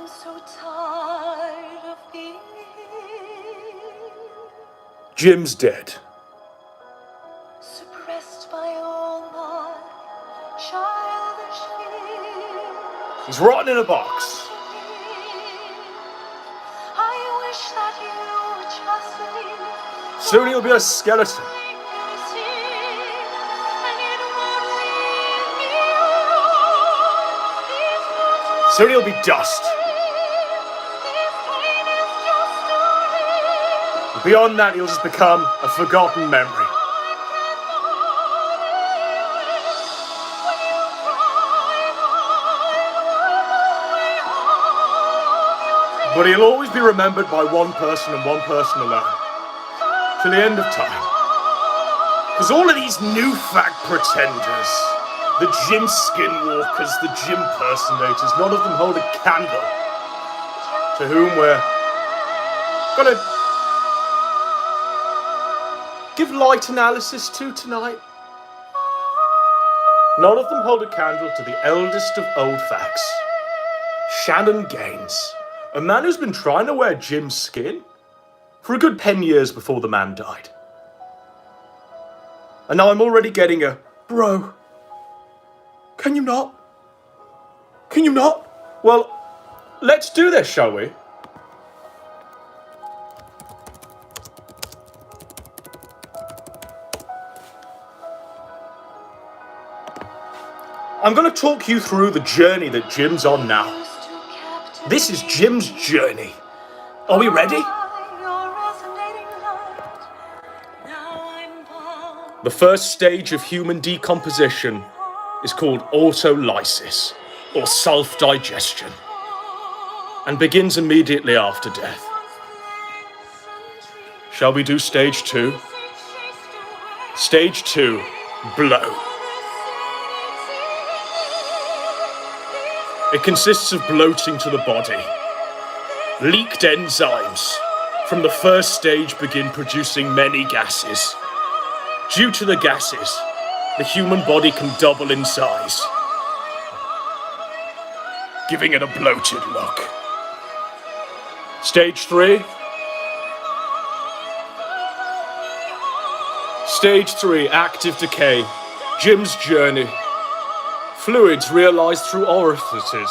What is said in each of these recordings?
I'm so tired of being Jim's dead. suppressed by all my childish fears. He's rotting in a box. I wish that you would just leave. Soon he'll be a skeleton. Soon he'll be dust. Beyond that, he'll just become a forgotten memory. But he'll always be remembered by one person and one person alone. To the end of time. Because all of these new fact pretenders, the gym skinwalkers, the gym personators, none of them hold a candle to whom we're gonna give light analysis to tonight. None of them hold a candle to the eldest of old facts, Shannon Gaines, a man who's been trying to wear Jim's skin for a good 10 years before the man died. And now I'm already getting a, bro, can you not? Can you not? Well, let's do this, shall we? I'm going to talk you through the journey that Jim's on now. This is Jim's journey. Are we ready? The first stage of human decomposition is called autolysis, or self-digestion, and begins immediately after death. Shall we do stage 2? Stage 2, blow. It consists of bloating to the body. Leaked enzymes from the first stage begin producing many gases. Due to the gases, the human body can double in size, giving it a bloated look. Stage 3. Stage 3, active decay. Jim's journey. Fluids realized through orifices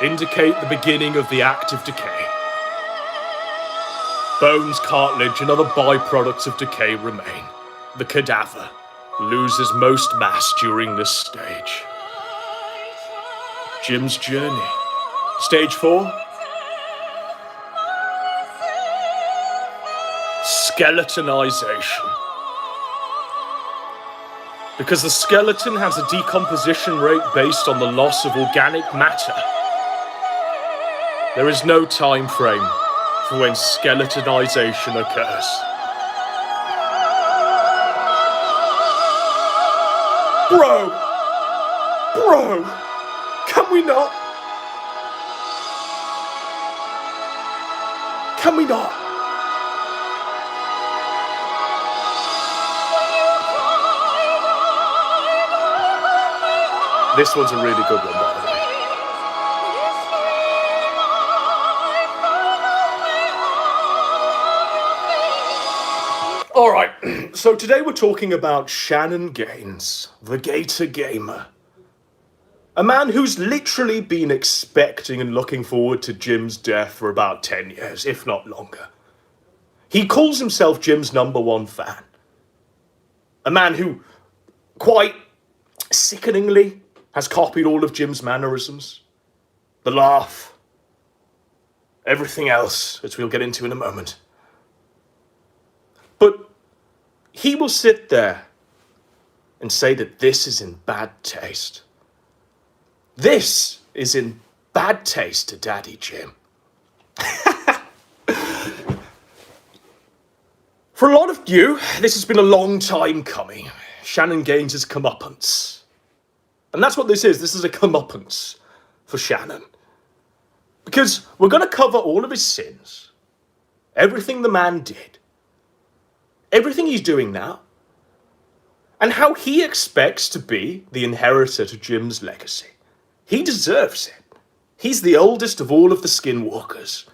indicate the beginning of the active decay. Bones, cartilage, and other byproducts of decay remain. The cadaver loses most mass during this stage. Jim's journey. Stage 4. Skeletonization. Because the skeleton has a decomposition rate based on the loss of organic matter, there is no time frame for when skeletonization occurs. Bro, can we not? Can we not? This one's a really good one, by the way. Alright, so today we're talking about Shannon Gaines, the Gator Gamer. A man who's literally been expecting and looking forward to Jim's death for about 10 years, if not longer. He calls himself Jim's #1 fan. A man who, quite sickeningly, has copied all of Jim's mannerisms. The laugh. Everything else, as we'll get into in a moment. But he will sit there and say that this is in bad taste. This is in bad taste to Daddy Jim. For a lot of you, this has been a long time coming. Shannon Gaines' comeuppance. And that's what this is. This is a comeuppance for Shannon. Because we're going to cover all of his sins. Everything the man did. Everything he's doing now. And how he expects to be the inheritor to Jim's legacy. He deserves it. He's the oldest of all of the skinwalkers.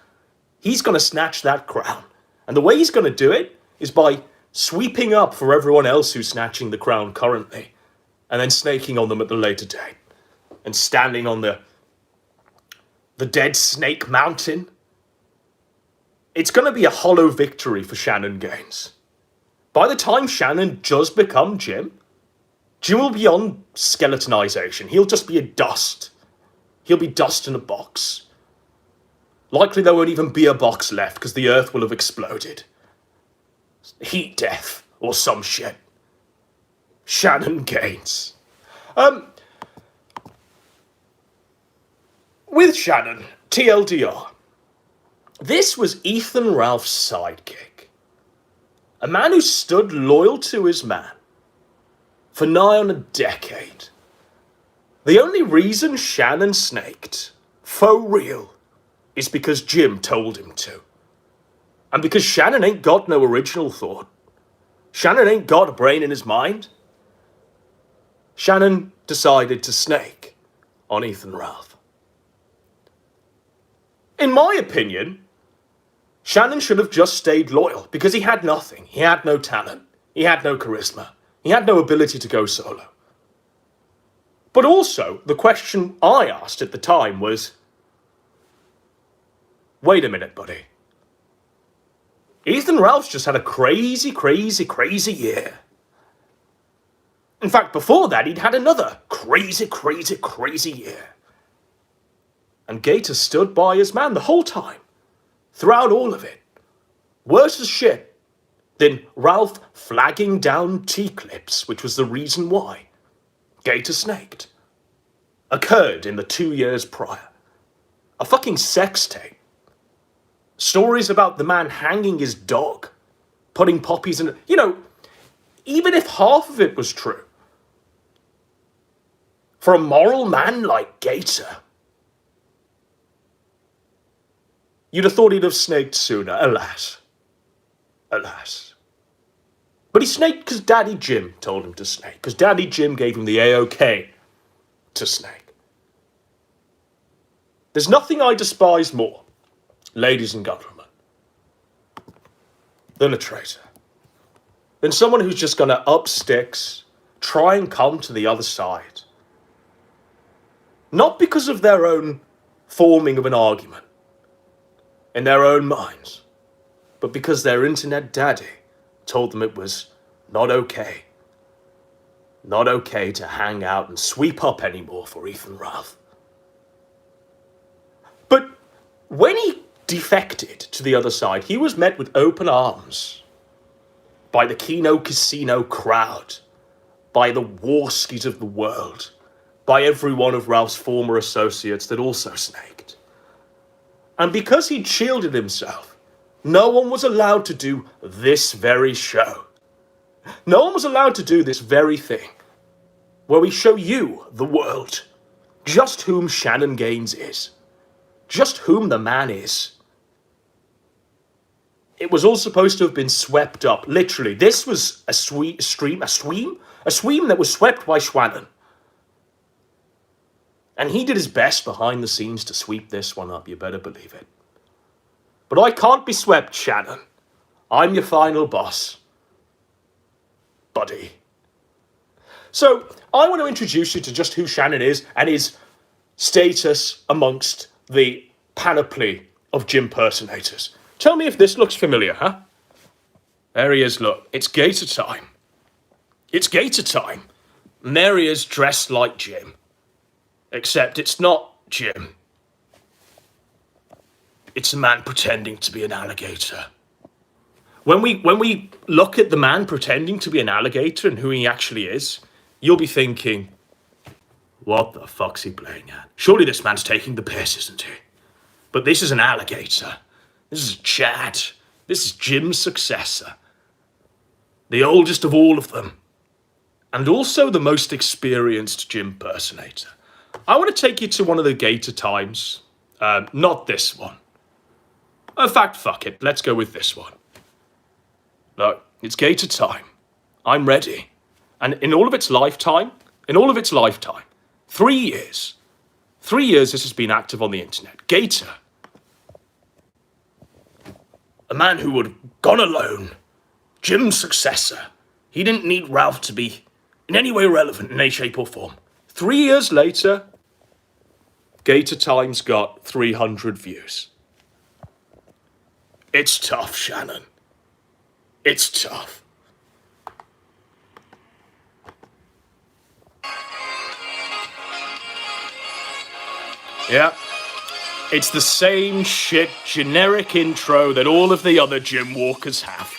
He's going to snatch that crown. And the way he's going to do it is by sweeping up for everyone else who's snatching the crown currently, and then snaking on them at the later date, and standing on the dead snake mountain. It's going to be a hollow victory for Shannon Gaines. By the time Shannon does become Jim will be on skeletonization. He'll just be a dust. He'll be dust in a box. Likely there won't even be a box left because the earth will have exploded. Heat death or some shit. Shannon Gaines. With Shannon, TLDR, this was Ethan Ralph's sidekick. A man who stood loyal to his man for nigh on a decade. The only reason Shannon snaked, for real, is because Jim told him to. And because Shannon ain't got no original thought. Shannon ain't got a brain in his mind. Shannon decided to snake on Ethan Ralph. In my opinion, Shannon should have just stayed loyal because he had nothing. He had no talent. He had no charisma. He had no ability to go solo. But also, the question I asked at the time was, wait a minute, buddy. Ethan Ralph's just had a crazy, crazy, crazy year. In fact, before that, he'd had another crazy, crazy, crazy year. And Gator stood by his man the whole time, throughout all of it. Worse as shit than Ralph flagging down T-clips, which was the reason why Gator snaked, occurred in the 2 years prior. A fucking sex tape. Stories about the man hanging his dog, putting poppies in... even if half of it was true, for a moral man like Gator, you'd have thought he'd have snaked sooner, alas. Alas. But he snaked because Daddy Jim told him to snake, because Daddy Jim gave him the A-OK to snake. There's nothing I despise more, ladies and gentlemen, than a traitor. Than someone who's just going to up sticks, try and come to the other side. Not because of their own forming of an argument in their own minds, but because their internet daddy told them it was not okay. Not okay to hang out and sweep up anymore for Ethan Ralph. But when he defected to the other side, he was met with open arms by the Keno Casino crowd, by the Warskis of the world, by every one of Ralph's former associates that also snaked. And because he'd shielded himself, no one was allowed to do this very show. No one was allowed to do this very thing, where we show you, the world, just whom Shannon Gaines is. Just whom the man is. It was all supposed to have been swept up. Literally, this was a stream that was swept by Shannon. And he did his best behind the scenes to sweep this one up, you better believe it. But I can't be swept, Shannon. I'm your final boss. Buddy. So, I want to introduce you to just who Shannon is and his status amongst the panoply of Jim personators. Tell me if this looks familiar, huh? There he is, look. It's Gator time. It's Gator time. And there he is, dressed like Jim. Except it's not Jim. It's a man pretending to be an alligator. When we look at the man pretending to be an alligator and who he actually is, you'll be thinking, what the fuck's he playing at? Surely this man's taking the piss, isn't he? But this is an alligator. This is Chad. This is Jim's successor. The oldest of all of them. And also the most experienced Jim personator. I want to take you to one of the Gator times. Not this one. In fact, fuck it. Let's go with this one. Look, it's Gator time. I'm ready. And in all of its lifetime, 3 years, 3 years this has been active on the internet. Gator, a man who would have gone alone, Jim's successor. He didn't need Ralph to be in any way relevant in any shape or form. 3 years later, Gator Times got 300 views. It's tough, Shannon. It's tough. Yeah. It's the same shit, generic intro that all of the other Jim Walkers have.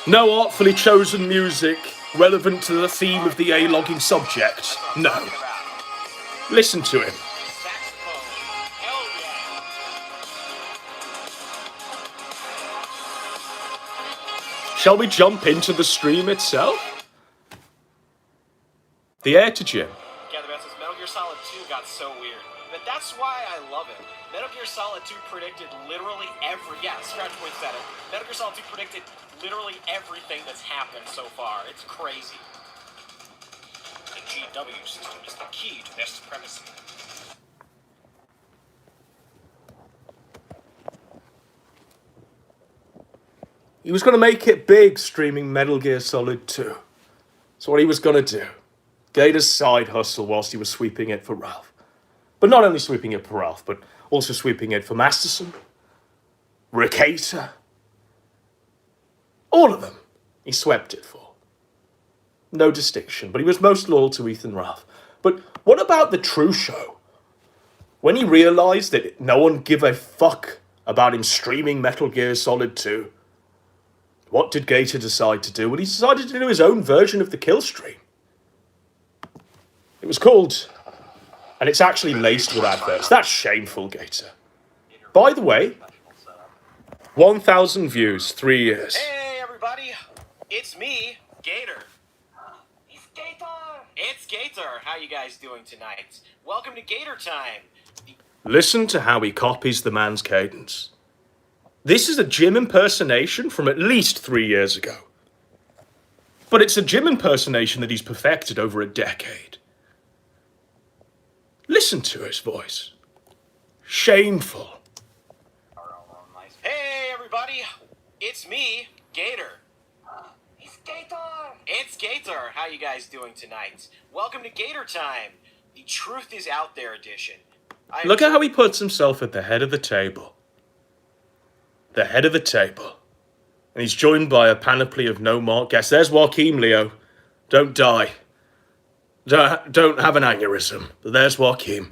No artfully chosen music relevant to the theme of the A-logging subject. No. Listen to him. Shall we jump into the stream itself? The air to Jim. Yeah, the best is Metal Gear Solid 2 got so weird. But that's why I love it. Metal Gear Solid 2 predicted literally Scratch Point said it. Metal Gear Solid 2 predicted literally everything that's happened so far. It's crazy. The GW system is the key to their supremacy. He was going to make it big streaming Metal Gear Solid 2. That's what he was going to do. Gator's side hustle whilst he was sweeping it for Ralph. But not only sweeping it for Ralph, but also sweeping it for Masterson, Rickator. All of them he swept it for. No distinction, but he was most loyal to Ethan Ralph. But what about the true show? When he realised that no one gave a fuck about him streaming Metal Gear Solid 2, what did Gator decide to do? Well, he decided to do his own version of the kill stream. It was called, and it's actually laced with adverts. That's shameful, Gator. By the way, 1,000 views, 3 years. Hey, everybody. It's me, Gator. It's Gator! It's Gator. How you guys doing tonight? Welcome to Gator Time. Listen to how he copies the man's cadence. This is a Jim impersonation from at least 3 years ago. But it's a Jim impersonation that he's perfected over a decade. Listen to his voice. Shameful. Hey, everybody. It's me, Gator. It's Gator! It's Gator. How you guys doing tonight? Welcome to Gator Time, the Truth is Out There edition. Look at how he puts himself at the head of the table. The head of the table. And he's joined by a panoply of no-mark guests. There's Joaquin, Leo. Don't die. Don't have an aneurysm. But there's Joaquin.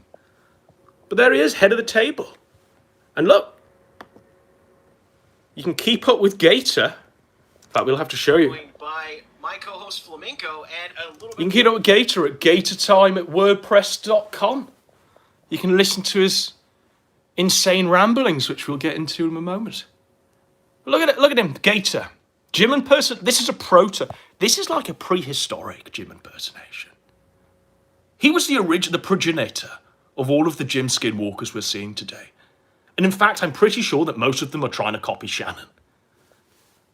But there he is, head of the table. And look. You can keep up with Gator. In fact, we'll have to show you. By my co-host Flamenco and a little bit. You can keep up with Gator at gatortime@wordpress.com. You can listen to his insane ramblings, which we'll get into in a moment. Look at him, Gator. Jim impersonation. This is a This is like a prehistoric Jim impersonation. He was the progenitor of all of the Jim Skinwalkers we're seeing today. And in fact, I'm pretty sure that most of them are trying to copy Shannon.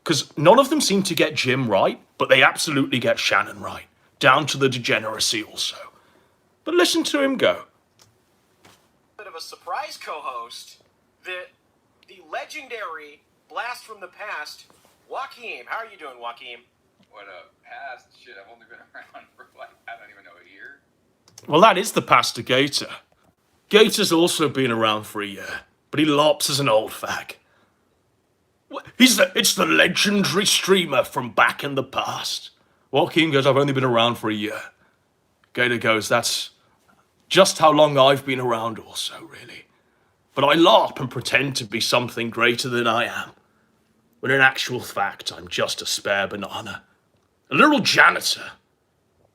Because none of them seem to get Jim right, but they absolutely get Shannon right. Down to the degeneracy also. But listen to him go. Bit of a surprise co-host, the legendary blast from the past, Joaquin. How are you doing, Joaquin? What a past shit. I've only been around for I don't even know, a year. Well, that is the past of Gator. Gator's also been around for a year, but he lops as an old fag. It's the legendary streamer from back in the past. Joaquin goes, I've only been around for a year. Gator goes, that's just how long I've been around also, really. But I LARP and pretend to be something greater than I am. When in actual fact, I'm just a spare banana. A little janitor.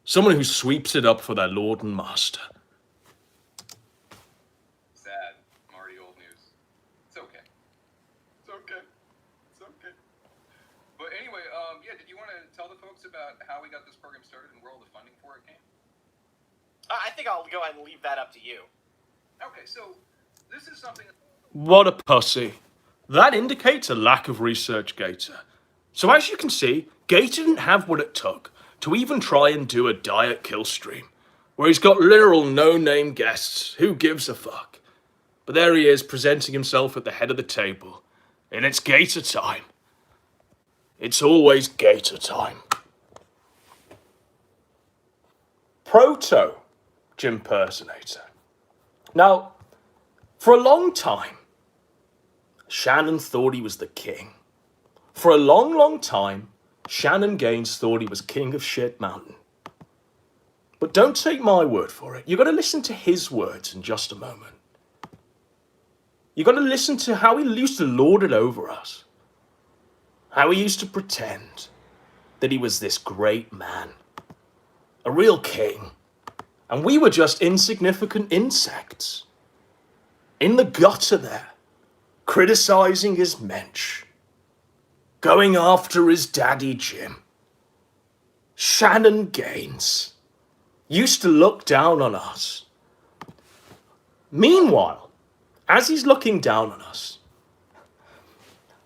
Someone who sweeps it up for their lord and master. Sad. I'm already old news. It's okay. It's okay. It's okay. But anyway, did you want to tell the folks about how we got this program started and where all the funding for it came? I think I'll go ahead and leave that up to you. Okay, so this is something... What a pussy. That indicates a lack of research, Gator. So as you can see, Gator didn't have what it took to even try and do a diet kill stream where he's got literal no-name guests. Who gives a fuck? But there he is, presenting himself at the head of the table. And it's Gator time. It's always Gator time. Proto Jim Personator. Now, for a long time, Shannon thought he was the king. For a long, long time, Shannon Gaines thought he was king of Shit Mountain. But don't take my word for it. You've got to listen to his words in just a moment. You've got to listen to how he used to lord it over us. How he used to pretend that he was this great man. A real king. And we were just insignificant insects. In the gutter there. Criticizing his mensch. Going after his daddy Jim. Shannon Gaines used to look down on us. Meanwhile, as he's looking down on us,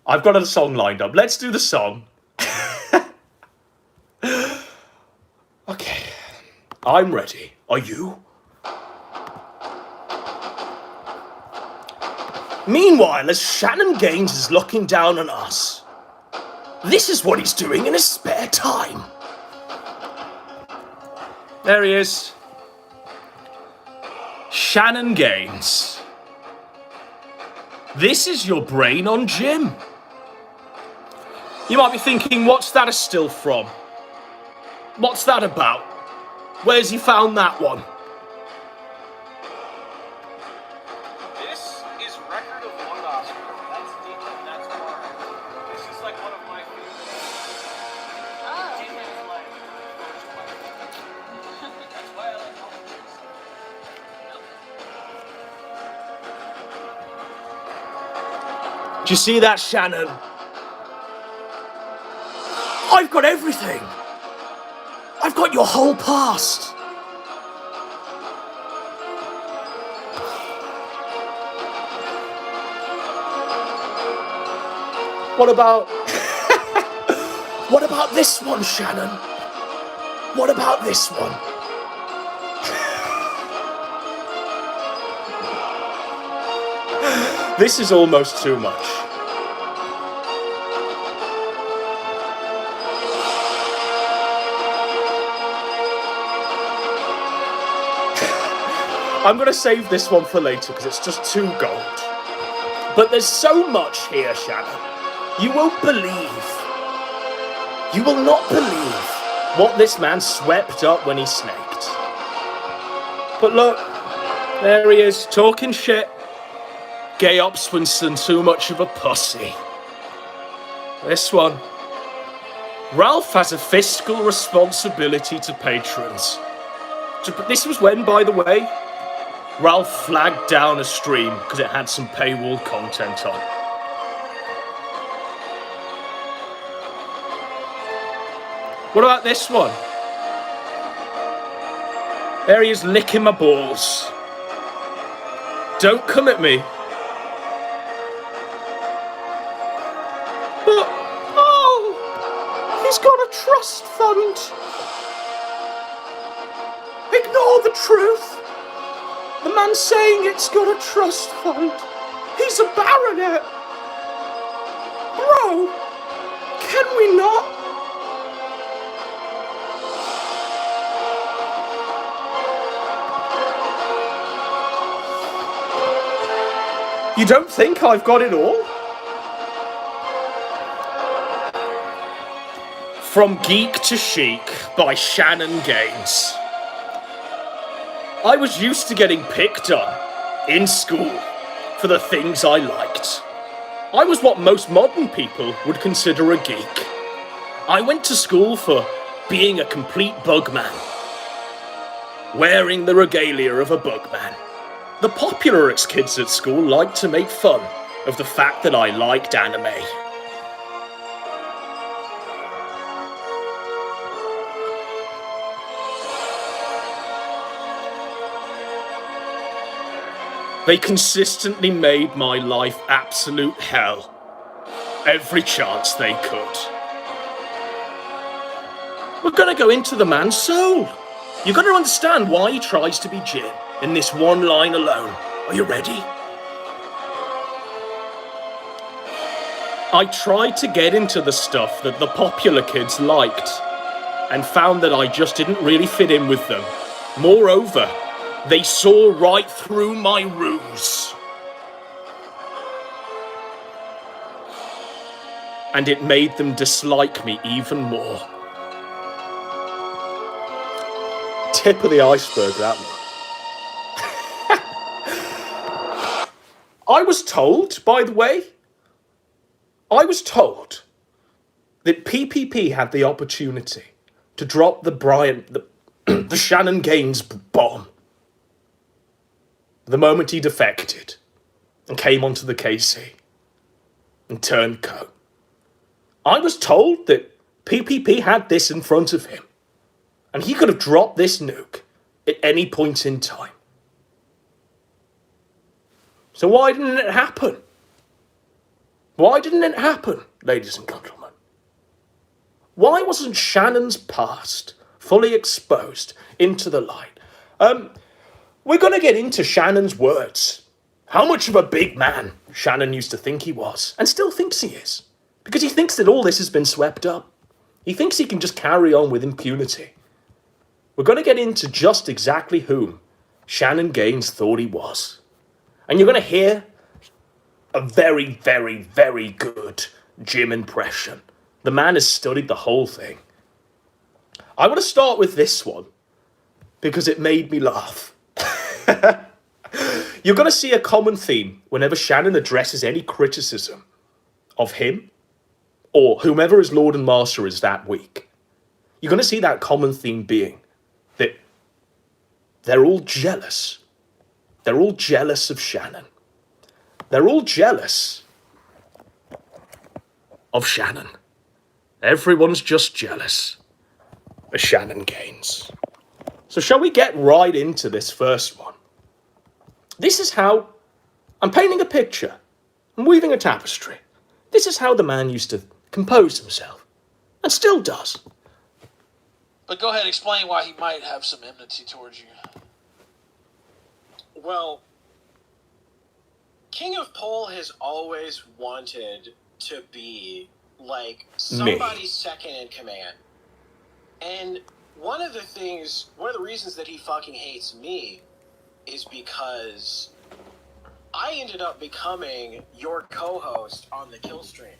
I've got a song lined up. Let's do the song. Okay, I'm ready. Are you? Meanwhile, as Shannon Gaines is looking down on us, this is what he's doing in his spare time. There he is. Shannon Gaines. This is your brain on Jim. You might be thinking, what's that a still from? What's that about? Where's he found that one? This is Record of One Oscar. That's deep and that's far. This is like one of my favorites. Deep is like that's why I like all of this. Do you see that, Shannon? I've got everything. I've got your whole past. What about... what about this one, Shannon? What about this one? This is almost too much. I'm going to save this one for later because it's just too gold. But there's so much here, Shannon. You won't believe. You will not believe what this man swept up when he snaked. But look, there he is, talking shit. Gay Opswinson, too much of a pussy. This one. Ralph has a fiscal responsibility to patrons. This was when, by the way, Ralph flagged down a stream because it had some paywall content on. What about this one? There he is licking my balls. Don't come at me. But, oh, he's got a trust fund. Ignore the truth. The man saying it's got a trust fund. He's a baronet. Bro, can we not? You don't think I've got it all? From Geek to Chic by Shannon Gaines. I was used to getting picked on in school for the things I liked. I was what most modern people would consider a geek. I went to school for being a complete bugman, wearing the regalia of a bugman. The popular kids at school liked to make fun of the fact that I liked anime. They consistently made my life absolute hell every chance they could. We're gonna go into the man's soul. You're gonna understand why he tries to be Jim in this one line alone. Are you ready? I tried to get into the stuff that the popular kids liked and found that I just didn't really fit in with them. Moreover, they saw right through my ruse. And it made them dislike me even more. Tip of the iceberg, that one. I was told, by the way, that PPP had the opportunity to drop the Shannon Gaines bomb the moment he defected and came onto the KC and turned co. I was told that PPP had this in front of him and he could have dropped this nuke at any point in time. So why didn't it happen? Why didn't it happen, ladies and gentlemen? Why wasn't Shannon's past fully exposed into the light? We're going to get into Shannon's words. How much of a big man Shannon used to think he was, and still thinks he is. Because he thinks that all this has been swept up. He thinks he can just carry on with impunity. We're going to get into just exactly whom Shannon Gaines thought he was. And you're going to hear a very, very, very good Jim impression. The man has studied the whole thing. I want to start with this one because it made me laugh. You're going to see a common theme whenever Shannon addresses any criticism of him or whomever his Lord and Master is that week. You're going to see that common theme being that they're all jealous. They're all jealous of Shannon. They're all jealous of Shannon. Everyone's just jealous of Shannon Gaines. So shall we get right into this first one? This is how I'm painting a picture. I'm weaving a tapestry. This is how the man used to compose himself, and still does. But go ahead, explain why he might have some enmity towards you. Well, King of Pole has always wanted to be like somebody's second in command. And one of the reasons that he fucking hates me is because I ended up becoming your co-host on the kill stream.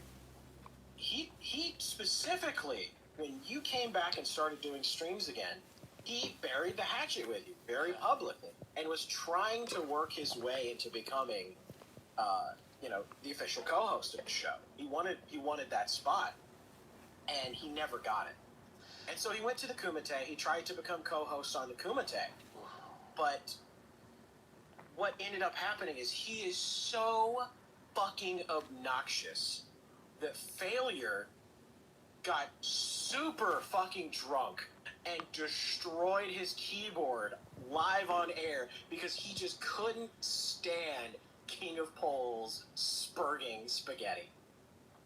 He specifically, when you came back and started doing streams again, he buried the hatchet with you very publicly and was trying to work his way into becoming, the official co-host of the show. He wanted that spot, and he never got it. And so he went to the Kumite. He tried to become co-host on the Kumite, but what ended up happening is he is so fucking obnoxious that Failure got super fucking drunk and destroyed his keyboard live on air because he just couldn't stand King of Pole's spurting spaghetti.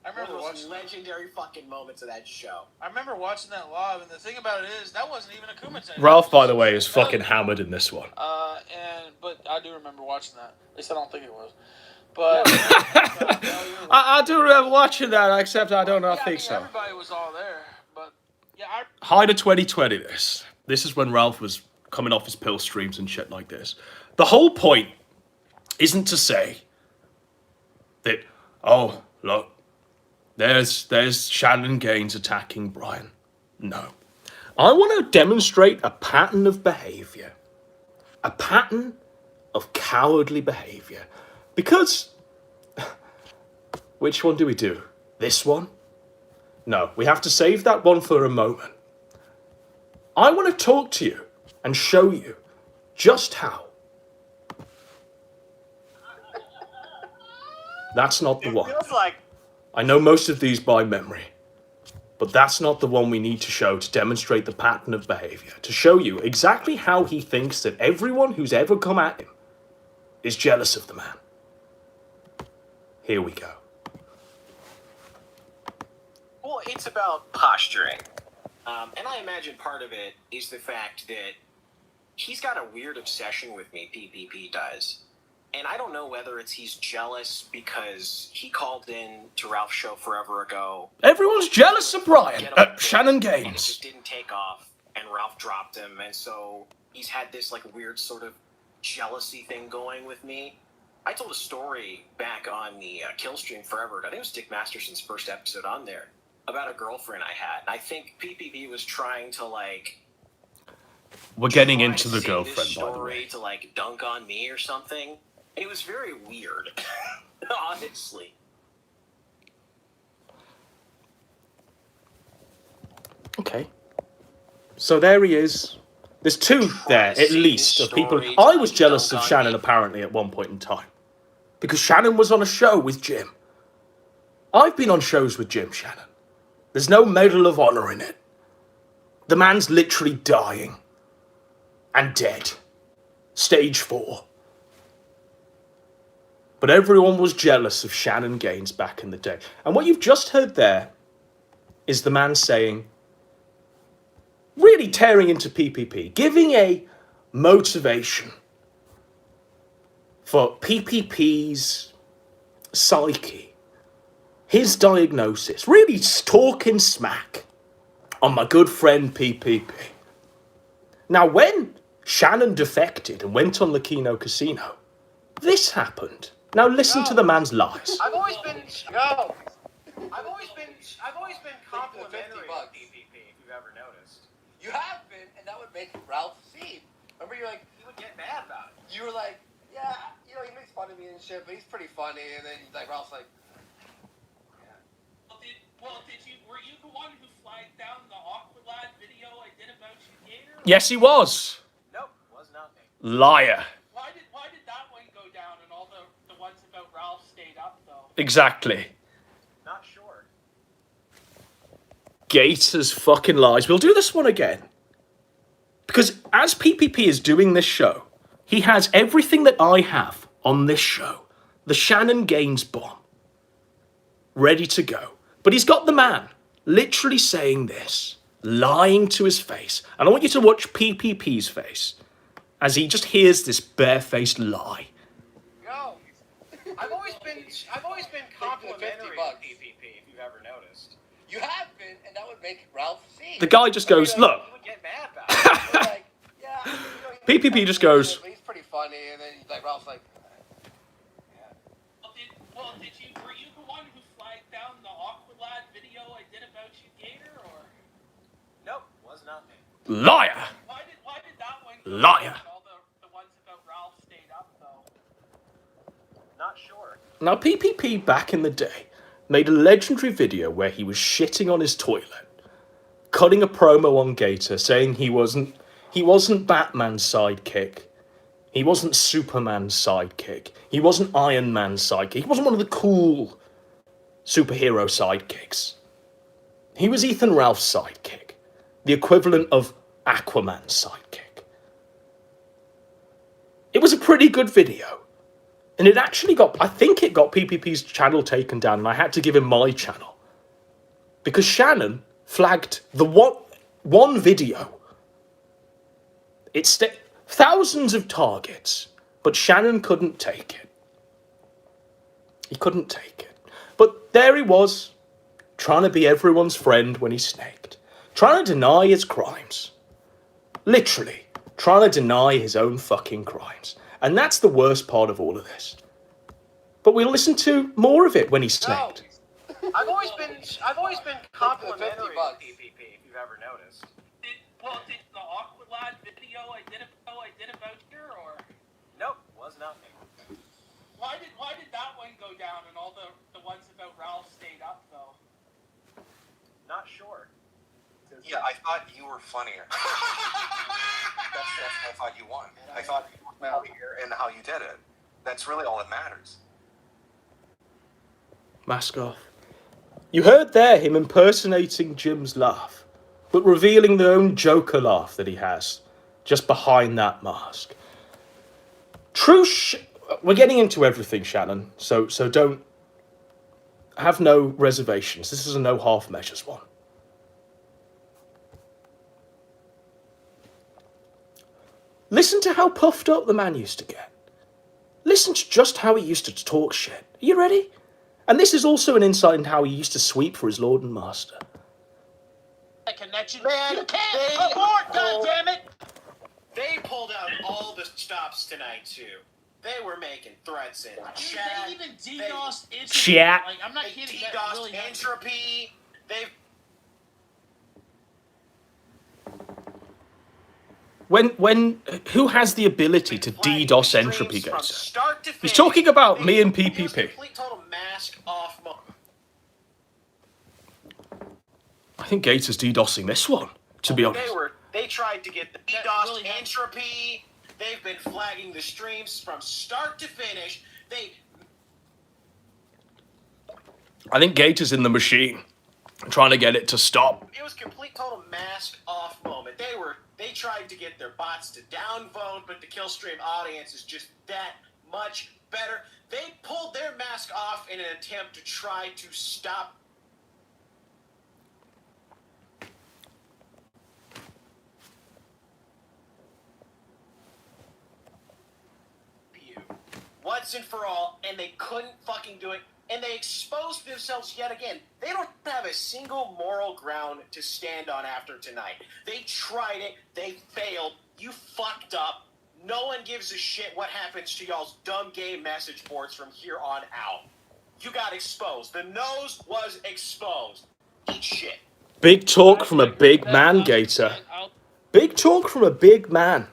I remember One of watching those legendary fucking moments of that show. I remember watching that live, and the thing about it is that wasn't even a Kumite. Ralph, by the way, is fucking hammered in this one. But I do remember watching that. At least I don't think it was. But I do remember watching that, except I don't think so. Everybody was all there, but yeah. Hi to 2020. This is when Ralph was coming off his pill streams and shit like this. The whole point isn't to say that, oh, look, there's Shannon Gaines attacking Brian. No. I want to demonstrate a pattern of behavior. A pattern of cowardly behavior. Because, which one do we do? This one? No, we have to save that one for a moment. I want to talk to you and show you just how. That's not the one. Feels like I know most of these by memory, but that's not the one we need to show to demonstrate the pattern of behavior, to show you exactly how he thinks that everyone who's ever come at him is jealous of the man. Here we go. Well, it's about posturing. And I imagine part of it is the fact that he's got a weird obsession with me, PPP does. And I don't know whether it's he's jealous because he called in to Ralph's show forever ago. Everyone's jealous of Brian. Shannon And it Gaines. just didn't take off, and Ralph dropped him, and so he's had this like weird sort of jealousy thing going with me. I told a story back on the kill stream forever ago. I think it was Dick Masterson's first episode on there about a girlfriend I had. And I think PPP was trying to like. We're getting try into to the say girlfriend, this by the story way. to like dunk on me or something. It was very weird, honestly. Okay. So there he is. There's two there, at least, of people. I was jealous of Shannon, apparently, at one point in time. Because Shannon was on a show with Jim. I've been on shows with Jim, Shannon. There's no Medal of Honor in it. The man's literally dying. And dead. Stage 4. But everyone was jealous of Shannon Gaines back in the day. And what you've just heard there is the man saying, really tearing into PPP, giving a motivation for PPP's psyche, his diagnosis, really talking smack on my good friend PPP. Now, when Shannon defected and went on the Kino Casino, this happened. Now listen to the man's lies. I've always been complimentary of PPP, if you've ever noticed. You have been, and that would make Ralph seem. Remember, you're like, He would get mad about it. you were like, yeah, you know, he makes fun of me and shit, but he's pretty funny. And then like Ralph's like, Were you the one who flagged down the Awkward Lad video I did about you, Gator? Yes, he was. Nope, was not me. Liar. Why did that one go down and all the ones about Ralph stayed up though? Exactly. Not sure. Gator's fucking lies. We'll do this one again. Because as PPP is doing this show, he has everything that I have on this show. The Shannon Gaines bomb. Ready to go. But he's got the man literally saying this, lying to his face. And I want you to watch PPP's face as he just hears this barefaced lie. yo, I've always been complimentary of PPP, if you've ever noticed. you have been, and that would make Ralph seem. The guy just goes, look. He would get mad about it. You're like, yeah, you know, he makes PPP fun of just me and goes- shit, but he's pretty funny. And then like Ralph's like, Were you the one who flagged down the Awkward Lad video I did about you, Gator, or? Nope, was not me. Liar. Why did that one go Liar. down and all the ones about Ralph stayed up though? Not sure. Now, PPP back in the day made a legendary video where he was shitting on his toilet, cutting a promo on Gator, saying he wasn't Batman's sidekick, he wasn't Superman's sidekick, he wasn't Iron Man's sidekick, he wasn't one of the cool superhero sidekicks. He was Ethan Ralph's sidekick, the equivalent of Aquaman's sidekick. It was a pretty good video. And it actually I think it got PPP's channel taken down, and I had to give him my channel. Because Shannon flagged the one video. It's thousands of targets, but Shannon couldn't take it. He couldn't take it. But there he was, trying to be everyone's friend when he snaked. Trying to deny his crimes. Literally, trying to deny his own fucking crimes. And that's the worst part of all of this. But we'll listen to more of it when he snaked. I've always been complimentary of PPP, if you've ever noticed. Did the Awkward Lad video I did about you, or? Nope, was not me. Why did that one go down and all the ones about Ralph stayed up though? Not sure. Yeah, I thought you were funnier. that's I thought you won. I thought you were funnier in how you did it. That's really all that matters. Mask off. You heard there him impersonating Jim's laugh, but revealing the own Joker laugh that he has just behind that mask. We're getting into everything, Shannon, so don't have no reservations. This is a no half measures one. Listen to how puffed up the man used to get. Listen to just how he used to talk shit. Are you ready? And this is also an insight into how he used to sweep for his lord and master. Connection. Man, You can't they abort, pulled- goddammit! They pulled out all the stops tonight too. They were making threats in chat. They even DDoS Instagram. Chat. Like, I'm not They kidding. That DDoS really happened. entropy. They've When who has the ability to flagging DDoS the entropy, streams from Gator? start to He's finish. talking about me and It was PPP. complete total mask off mode. I think Gator's DDoSing this one, to be honest. They tried to get the That DDoS really happened. entropy. They've been flagging the streams from start to finish. I think Gator's in the machine, trying to get it to stop. It was complete total mask off moment. They tried to get their bots to downvote, but the Killstream audience is just that much better. They pulled their mask off in an attempt to try to stop you once and for all, and they couldn't fucking do it. And they exposed themselves yet again. They don't have a single moral ground to stand on after tonight. They tried it. They failed. You fucked up. No one gives a shit what happens to y'all's dumb gay message boards from here on out. You got exposed. The nose was exposed. Eat shit. Big talk from a big man, Gator. Big talk from a big man.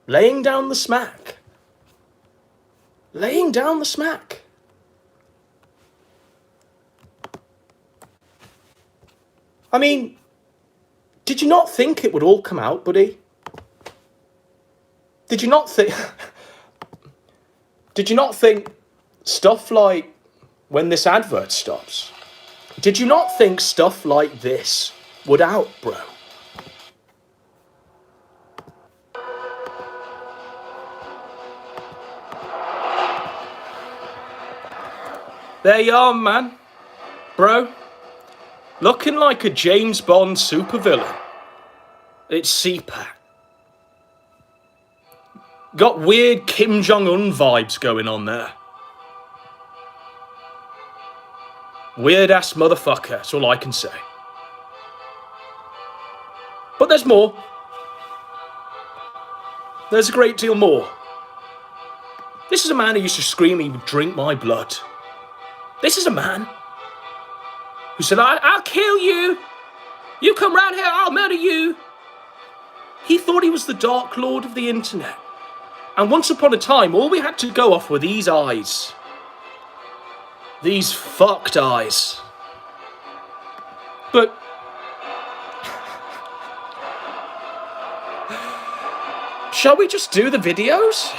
Laying down the smack. Laying down the smack. I mean, did you not think it would all come out, buddy? Did you not think... Did you not think stuff like when this advert stops? Did you not think stuff like this would out, bro? There you are, man. Bro. Looking like a James Bond supervillain. It's CPAC. Got weird Kim Jong-un vibes going on there. Weird-ass motherfucker, that's all I can say. But there's more. There's a great deal more. This is a man who used to scream he would drink my blood. This is a man who said, I'll kill you. You come round here, I'll murder you. He thought he was the Dark Lord of the internet. And once upon a time, all we had to go off were these eyes. These fucked eyes. But... shall we just do the videos?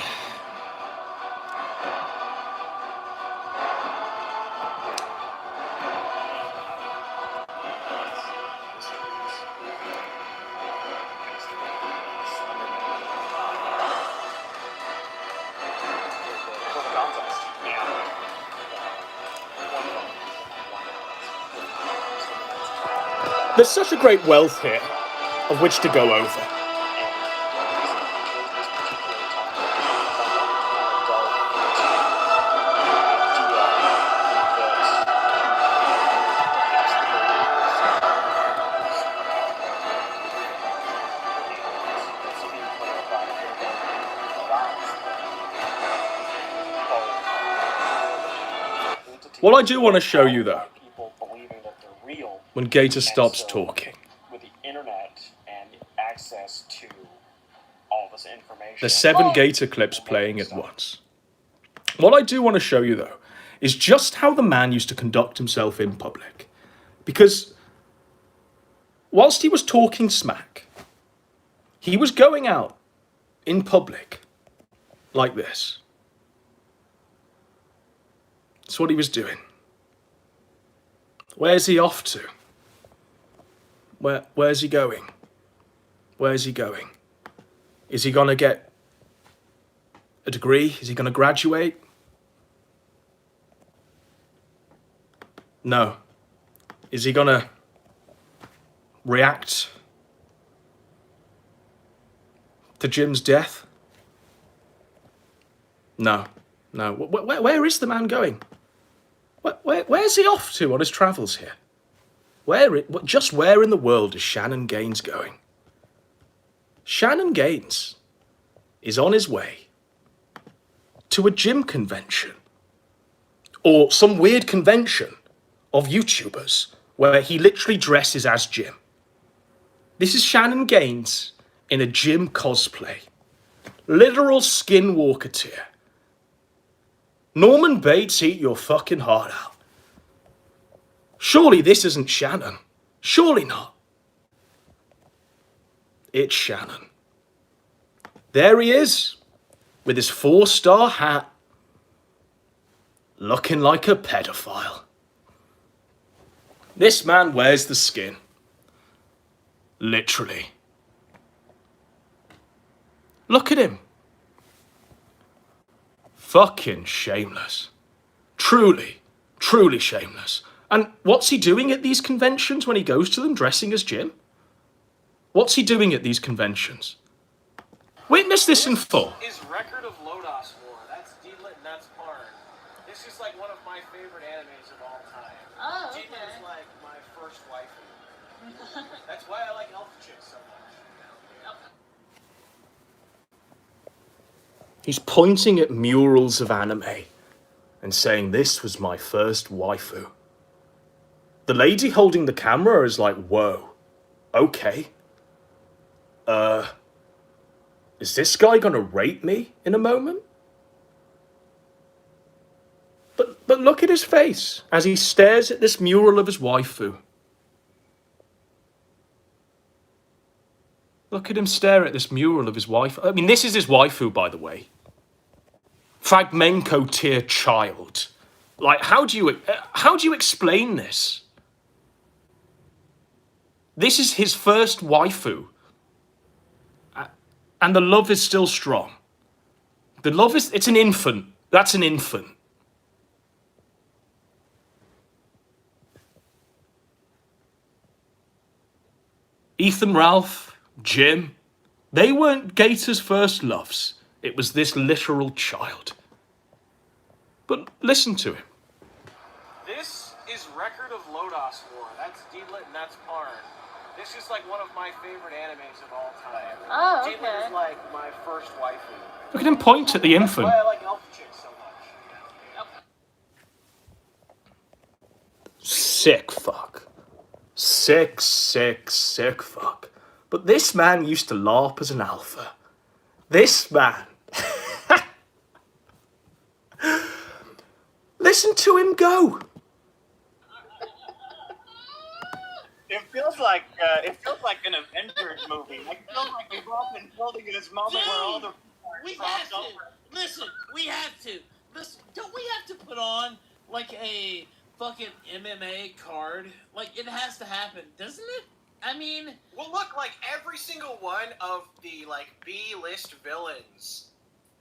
There's such a great wealth here of which to go over. What I do want to show you, though, when Gator stops talking, with the internet and access to all this information, there's 7 Gator clips playing at once. What I do want to show you, though, is just how the man used to conduct himself in public. Because whilst he was talking smack, he was going out in public like this. That's what he was doing. Where's he off to? Where's he going? Where's he going? Is he gonna get a degree? Is he gonna graduate? No. Is he gonna react to Jim's death? No. Where is the man going? Where's he off to on his travels here? Just where in the world is Shannon Gaines going? Shannon Gaines is on his way to a gym convention. Or some weird convention of YouTubers where he literally dresses as Jim. This is Shannon Gaines in a gym cosplay. Literal skinwalker tier. Norman Bates, eat your fucking heart out. Surely this isn't Shannon. Surely not. It's Shannon. There he is, with his 4-star hat, looking like a pedophile. This man wears the skin. Literally. Look at him. Fucking shameless. Truly, truly shameless. And what's he doing at these conventions when he goes to them dressing as Jim? What's he doing at these conventions? Witness this in full. Is Record of Lodos War. That's D-Lit and that's Parn. This is like one of my favorite animes of all time. Oh, okay. D-Lit is like my first waifu. That's why I like elf chicks so much. He's pointing at murals of anime and saying this was my first waifu. The lady holding the camera is like, whoa, okay. Is this guy gonna rape me in a moment? But look at his face as he stares at this mural of his waifu. Look at him stare at this mural of his waifu. I mean, this is his waifu, by the way. Fragmenco tier child. Like, how do you explain this? This is his first waifu. And the love is still strong. The love is, it's an infant. That's an infant. Ethan Ralph, Jim, they weren't Gator's first loves. It was this literal child. But listen to him. This is Record of Lodos War. That's D-Lit and that's Parn. This is like one of my favorite animes of all time. Oh, D-Lit okay. is like my first waifu. Look at him point at the infant. That's why I like elf chicks so much. Sick fuck. Sick fuck. But this man used to LARP as an alpha. This man. Listen to him go. It feels like an Avengers movie. I feel like we've all been building this moment where all the We cross have to. over. Listen, we have to. Listen, don't we have to put on like a fucking MMA card? Like it has to happen, doesn't it? I mean, Well, look, like every single one of the like B-list villains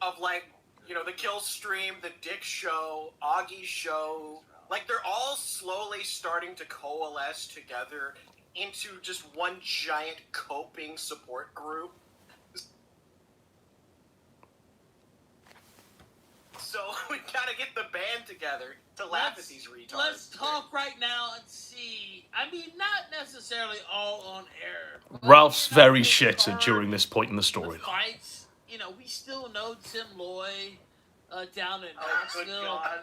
of like, you know, the Kill Stream, the Dick Show, Augie Show, like they're all slowly starting to coalesce together into just one giant coping support group. So we gotta get the band together to laugh at these retards. let's talk right now and see. I mean, not necessarily all on air. Ralph's You know, very the shitted card, during this point in the the storyline. fights. You know, we still know Tim Loy down in Oh, good Knoxville. God.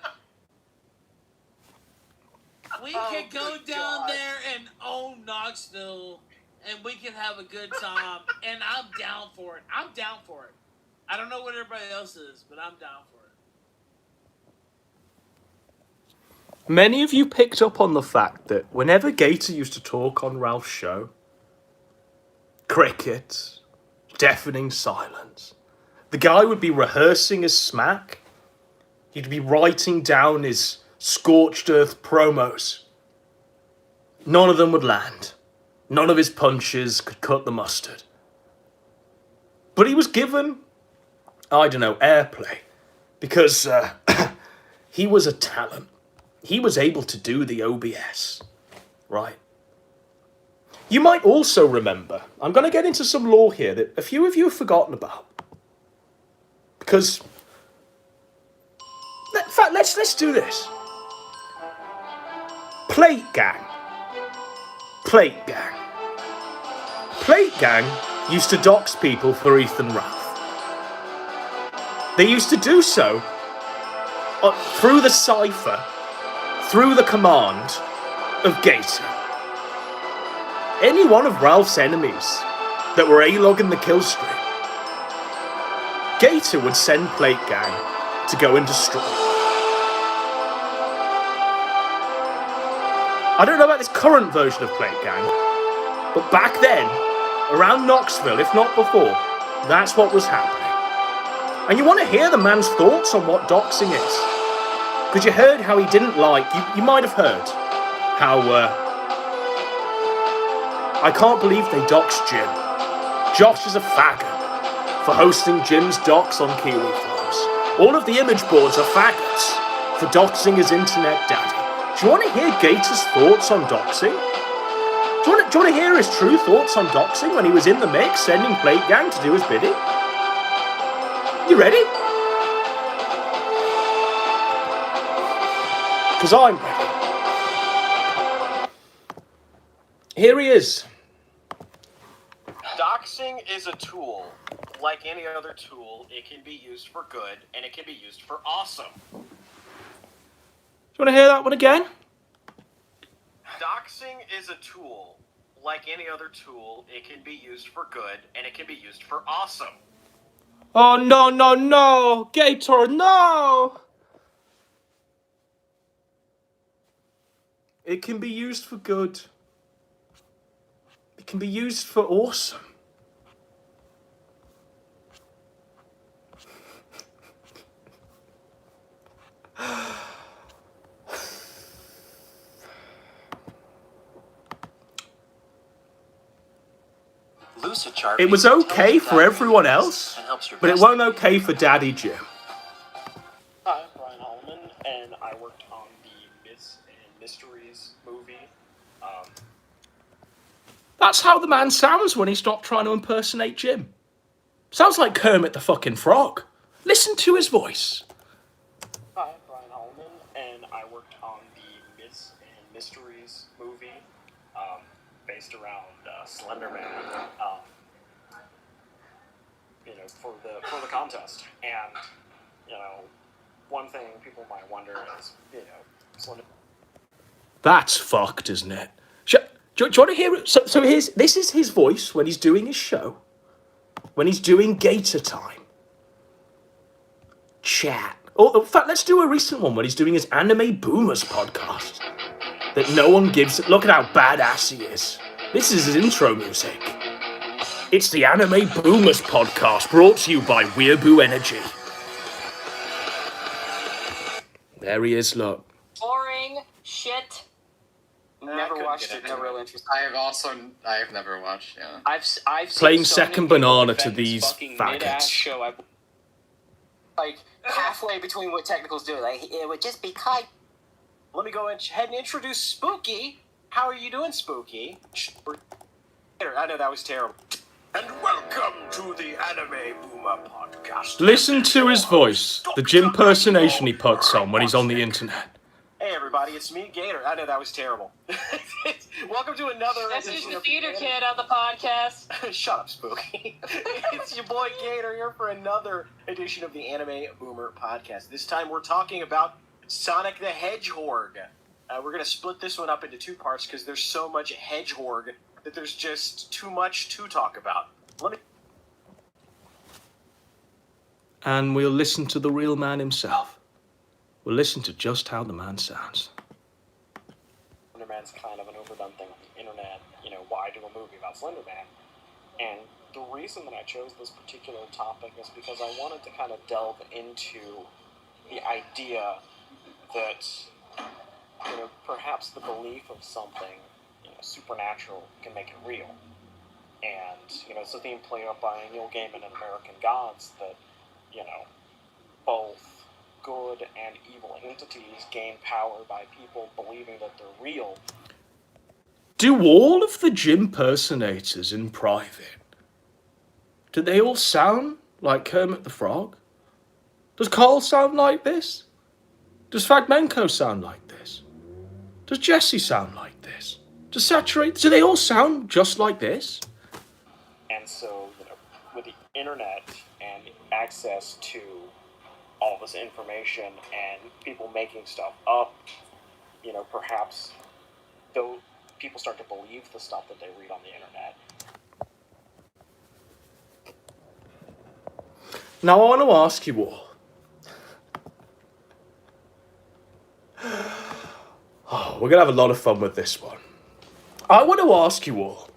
We Oh, could go good down God. there and own Knoxville, and we can have a good time. And I'm down for it. I'm down for it. I don't know what everybody else is, but I'm down for it. Many of you picked up on the fact that whenever Gator used to talk on Ralph's show, crickets, deafening silence. The guy would be rehearsing his smack. He'd be writing down his scorched earth promos. None of them would land. None of his punches could cut the mustard. But he was given, I don't know, airplay. Because he was a talent. He was able to do the OBS. Right? You might also remember, I'm going to get into some lore here that a few of you have forgotten about. Because In fact, let's do this. Plate Gang. Plate Gang. Plate Gang used to dox people for Ethan Ralph. They used to do so through the cipher, through the command of Gator. Any one of Ralph's enemies that were A-logging the kill stream, Gator would send Plate Gang to go and destroy. I don't know about this current version of Plate Gang, but back then, around Knoxville, if not before, that's what was happening. And you want to hear the man's thoughts on what doxing is. Because you heard how he didn't like, you might have heard how, I can't believe they doxed Jim. Josh is a faggot for hosting Jim's docs on Kiwi Forums. All of the image boards are faggots for doxing his internet daddy. Do you want to hear Gator's thoughts on doxing? Do you want to hear his true thoughts on doxing when he was in the mix sending Plate Gang to do his bidding? You ready? Because I'm ready. Here he is. Doxing is a tool. Like any other tool, it can be used for good, and it can be used for awesome. Do you want to hear that one again? Doxing is a tool. Like any other tool, it can be used for good, and it can be used for awesome. Oh, no. Gator, no. It can be used for good. It can be used for awesome. It was okay for everyone else, but it wasn't okay for Daddy Jim. Hi, I'm Brian Holloman, and I worked on the Myths and Mysteries movie. That's how the man sounds when he stopped trying to impersonate Jim. Sounds like Kermit the fucking Frog. Listen to his voice. Hi, I'm Brian Holloman, and I worked on the Myths and Mysteries movie, based around Slender Man. For the contest, and one thing people might wonder is, Slender. That's fucked, isn't it? Do you want to hear it? So this is his voice when he's doing his show, when he's doing Gator Time. Chat. Oh, in fact, let's do a recent one when he's doing his Anime Boomers podcast that no one gives. Look at how badass he is. This is his intro music. It's the Anime Boomers podcast, brought to you by Weeaboo Energy. There he is, look. Boring shit. Never watched it. No real interest. I have never watched. Yeah. I've seen Playing so second many people banana to defend this these fucking mid-ass faggots. show. Like halfway between what technicals do, like it would just be kind. Let me go ahead and introduce Spooky. How are you doing, Spooky? I know that was terrible. And welcome to the Anime Boomer podcast. Listen to his voice, the Jim impersonation he puts on when he's on the internet. Hey everybody, it's me, Gator. I know that was terrible. Welcome to another That's just edition the of theater kid on the podcast. Shut up, Spooky. It's your boy Gator here for another edition of the Anime Boomer podcast. This time we're talking about Sonic the Hedgehog. We're going to split this one up into two parts because there's so much Hedgehog that there's just too much to talk about. And we'll listen to the real man himself. We'll listen to just how the man sounds. Slenderman's kind of an overdone thing on the internet. Why do a movie about Slenderman? And the reason that I chose this particular topic is because I wanted to kind of delve into the idea that, perhaps the belief of something, supernatural can make it real. And, it's a theme played up by Neil Gaiman and American Gods that, both good and evil entities gain power by people believing that they're real. Do all of the Jim personators in private, do they all sound like Kermit the Frog? Does Carl sound like this? Does Fragmenko sound like this? Does Jesse sound like this? Does Saturate... Do they all sound just like this? And so, with the internet and access to all this information and people making stuff up, perhaps though people start to believe the stuff that they read on the internet. Now I want to ask you all. Oh, we're going to have a lot of fun with this one. I want to ask you all.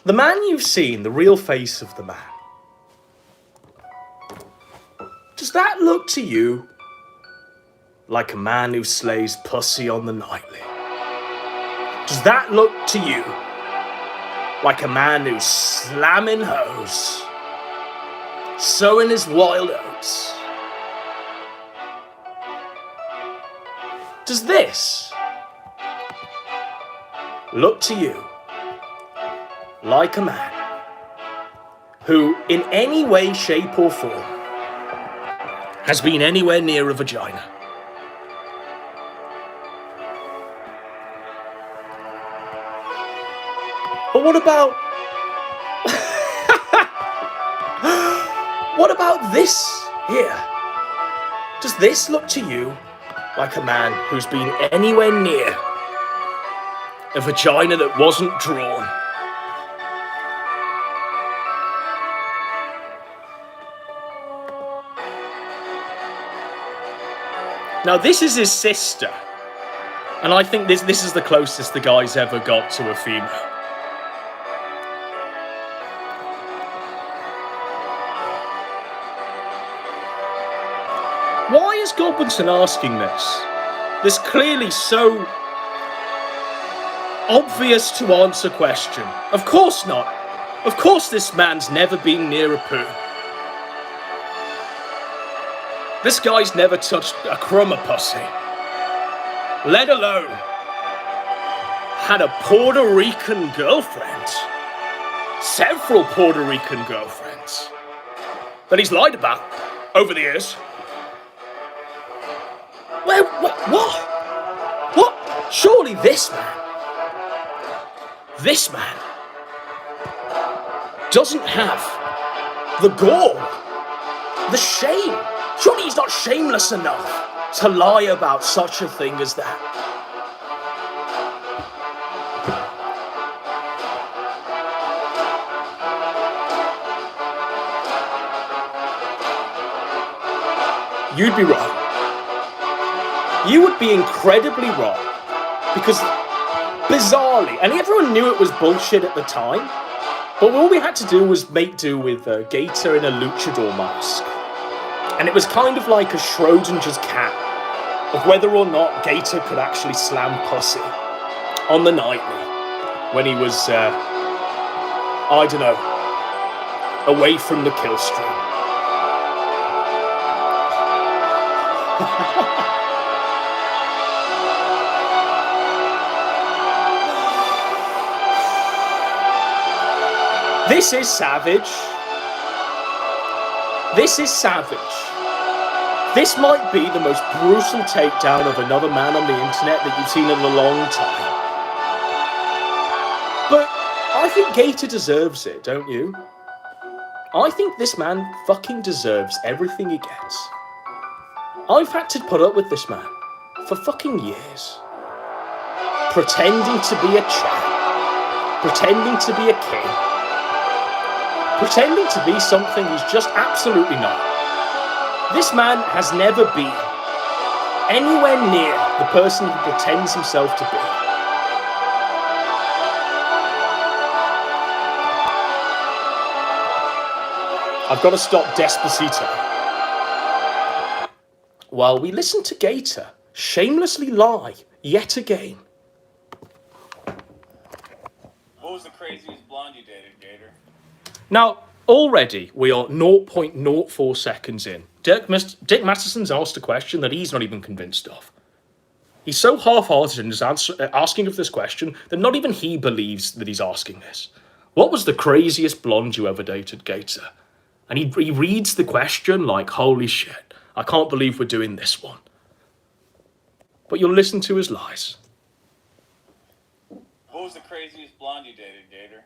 The man you've seen, the real face of the man. Does that look to you like a man who slays pussy on the nightly? Does that look to you like a man who's slamming hoes, sowing his wild oats? Does this look to you like a man who, in any way, shape or form, has been anywhere near a vagina? But what about... what about this here? Does this look to you like a man who's been anywhere near a vagina that wasn't drawn? Now, this is his sister, and I think this is the closest the guy's ever got to a female. Why is Godwinson asking this? This clearly so obvious to answer question. Of course not. Of course this man's never been near a poo. This guy's never touched a crumb of pussy. Let alone had a Puerto Rican girlfriend. Several Puerto Rican girlfriends. That he's lied about over the years. Where, what? What? Surely this man doesn't have the gall, the shame. Surely he's not shameless enough to lie about such a thing as that. You'd be wrong. You would be incredibly wrong. Because, bizarrely, and everyone knew it was bullshit at the time, but all we had to do was make do with Gator in a luchador mask. And it was kind of like a Schrodinger's cat of whether or not Gator could actually slam pussy on the nightly when he was, I don't know, away from the kill stream. This is savage. This is savage. This might be the most brutal takedown of another man on the internet that you've seen in a long time. But I think Gator deserves it, don't you? I think this man fucking deserves everything he gets. I've had to put up with this man for fucking years. Pretending to be a champ. Pretending to be a king. Pretending to be something he's just absolutely not. This man has never been anywhere near the person he pretends himself to be. I've got to stop Despacito while we listen to Gator shamelessly lie yet again. What was the craziest blonde you dated, Gator? Now, already we are 0.04 seconds in. Dick Masterson's asked a question that he's not even convinced of. He's so half-hearted in his asking of this question that not even he believes that he's asking this. What was the craziest blonde you ever dated, Gator? And he reads the question like, holy shit, I can't believe we're doing this one. But you'll listen to his lies. What was the craziest blonde you dated, Gator?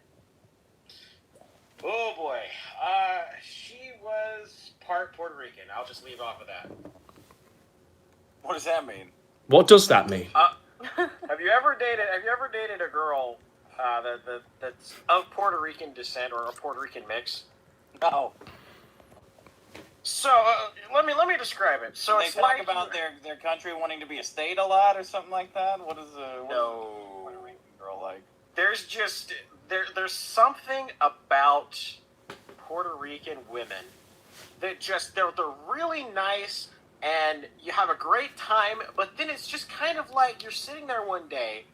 Oh boy. She was part Puerto Rican. I'll just leave off of that. What does that mean? What does that mean? Have you ever dated a girl that's of Puerto Rican descent or a Puerto Rican mix? No. So let me describe it. So They it's talk like about their country wanting to be a state a lot or something like that. What is a Puerto Rican girl like? there's just there's something about Puerto Rican women that just they're really nice and you have a great time, but then it's just kind of like you're sitting there one day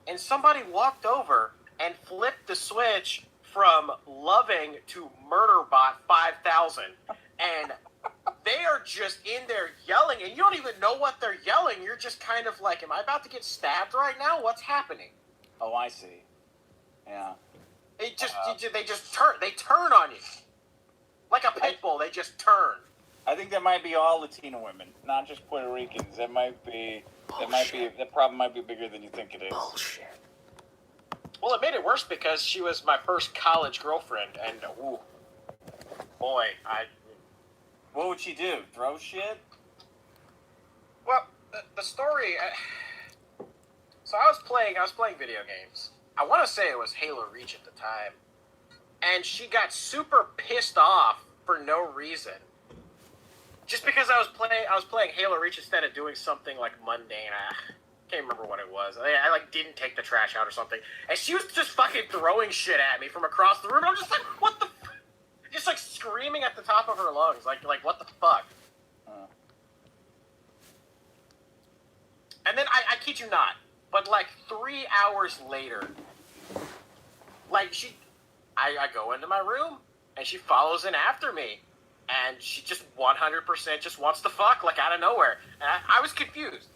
and somebody walked over and flipped the switch from loving to Murderbot 5000, and they are just in there yelling, and you don't even know what they're yelling. You're just kind of like, am I about to get stabbed right now? What's happening? Oh, I see. Yeah. They turn on you. Like a pit bull, they just turn. I think that might be all Latino women, not just Puerto Ricans. That problem might be bigger than you think it is. Bullshit. Well, it made it worse because she was my first college girlfriend, and boy, What would she do? Throw shit? Well, the story. So I was playing video games. I want to say it was Halo Reach at the time, and she got super pissed off for no reason. Just because I was playing Halo Reach instead of doing something like mundane. I can't remember what it was. I like didn't take the trash out or something, and she was just fucking throwing shit at me from across the room. I'm just like, what the? Just like screaming at the top of her lungs, like what the fuck? And then I kid you not, but like 3 hours later, like I go into my room and she follows in after me, and she just 100% just wants to fuck like out of nowhere, and I was confused.